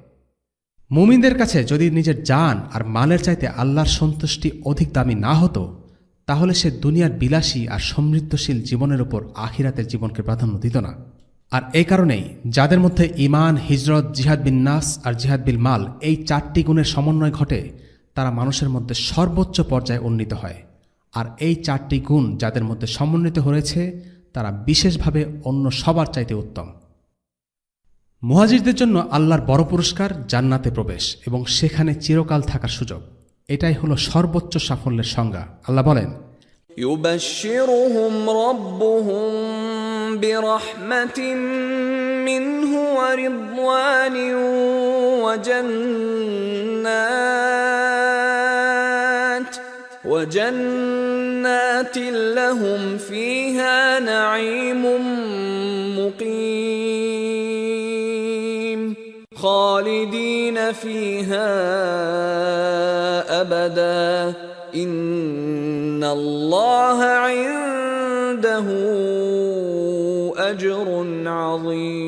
মুমিনদের কাছে যদি নিজের জান আর মালের চাইতে আল্লাহর সন্তুষ্টি অধিক দামি না হতো, তাহলে সে দুনিয়ার বিলাসী আর সমৃদ্ধশীল জীবনের উপর আখিরাতের জীবনকে প্রাধান্য দিত না। আর এই কারণেই যাদের মধ্যে ঈমান, হিজরত, জিহাদ বিন নাফস আর জিহাদ বিল মাল, এই ৪টি গুণের সমন্বয় ঘটে, তারা মানুষের মধ্যে সর্বোচ্চ পর্যায়ে উন্নীত হয়। আর এই ৪টি গুণ যাদের মধ্যে সমন্বিত হয়েছে, তারা বিশেষভাবে অন্য সবার চাইতে উত্তম। মুহাজিরদের জন্য আল্লাহর বড় পুরস্কার জান্নাতে প্রবেশ এবং সেখানে চিরকাল থাকার সুযোগ। এটাই হলো সর্বোচ্চ সাফল্যের সংজ্ঞা। আল্লাহ বলেন, يبشرهم ربهم برحمة منه ورضوان وجنات لهم فيها نعيم مقيم خالدين فيها أبدا إن الله عنده أجر عظيم।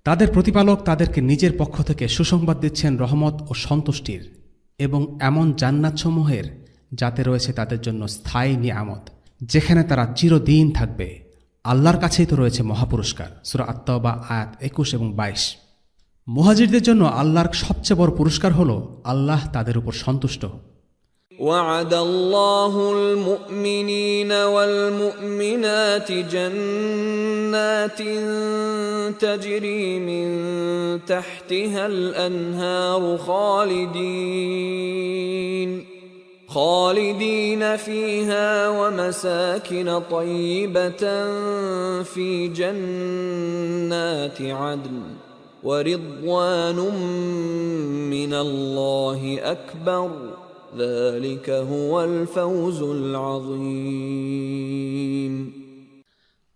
তাদের প্রতিপালক তাদেরকে নিজের পক্ষ থেকে সুসংবাদ দিচ্ছেন রহমত ও সন্তুষ্টির এবং এমন জান্নাতসমূহের যাতে রয়েছে তাদের জন্য স্থায়ী নিয়ামত, যেখানে তারা চিরদিন থাকবে। আল্লাহর কাছেই তো রয়েছে মহাপুরস্কার। সূরা আত-তাওবা আয়াত ২১ এবং ২২। মুহাজিরদের জন্য আল্লাহর সবচেয়ে বড় পুরস্কার হলো আল্লাহ তাদের উপর সন্তুষ্ট। وعد الله المؤمنين والمؤمنات جنات تجري من تحتها الأنهار خالدين فيها ومساكن طيبة في جنات عدن ورضوان من الله أكبر ذلك هو الفوز العظيم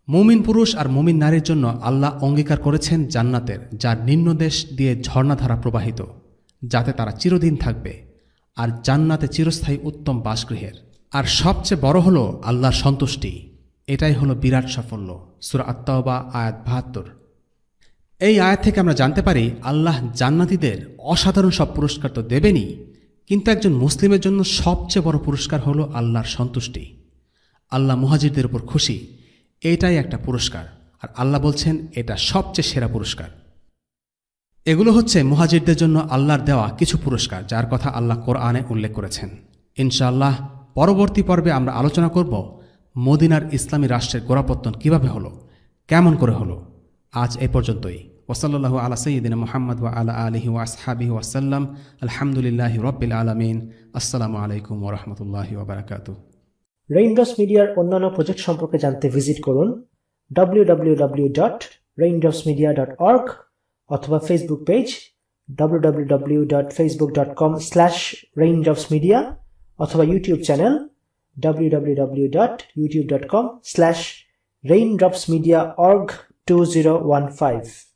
মুমিন পুরুষ আর মুমিন নারীর জন্য আল্লাহ অঙ্গীকার করেছেন জান্নাতের, যার নিম্নদেশ দিয়ে ঝর্ণাধারা প্রবাহিত, যাতে তারা চিরদিন থাকবে, আর জান্নাতে চিরস্থায়ী উত্তম বাসগৃহের। আর সবচেয়ে বড় হলো আল্লাহর সন্তুষ্টি। এটাই হলো বিরাট সাফল্য। সূরা আত-তাওবা আয়াত ৭২। এই আয়াত থেকে আমরা জানতে পারি আল্লাহ জান্নাতীদের অসাধারণ সব পুরস্কার তো দেবেনই, কিন্তু একজন মুসলিমের জন্য সবচেয়ে বড় পুরস্কার হলো আল্লাহর সন্তুষ্টি। আল্লাহ মুহাজিরদের উপর খুশি, এটাই একটা পুরস্কার, আর আল্লাহ বলছেন এটা সবচেয়ে সেরা পুরস্কার। এগুলো হচ্ছে মুহাজিরদের জন্য আল্লাহর দেওয়া কিছু পুরস্কার, যার কথা আল্লাহ কোরআনে উল্লেখ করেছেন। ইনশাআল্লাহ পরবর্তী পর্বে আমরা আলোচনা করব মদিনার ইসলামী রাষ্ট্রের গোড়াপত্তন কিভাবে হলো, কেমন করে হলো। আজ এ পর্যন্তই। ওয়াসাল্লাল্লাহু আলা সাইয়্যিদিনা মুহাম্মদ ওয়া আলা আলিহি ওয়া আসহাবিহি ওয়া সাল্লাম। আলহামদুলিল্লাহি রাব্বিল আলামিন। আসসালামু আলাইকুম ওয়া রাহমাতুল্লাহি ওয়া বারাকাতুহু। রেইনড্রপস মিডিয়ার অন্যান্য প্রজেক্ট সম্পর্কে জানতে ভিজিট করুন www.raindropsmedia.org অথবা ফেসবুক পেজ www.facebook.com/raindropsmedia অথবা ইউটিউব চ্যানেল www.youtube.com/raindropsmediaorg2015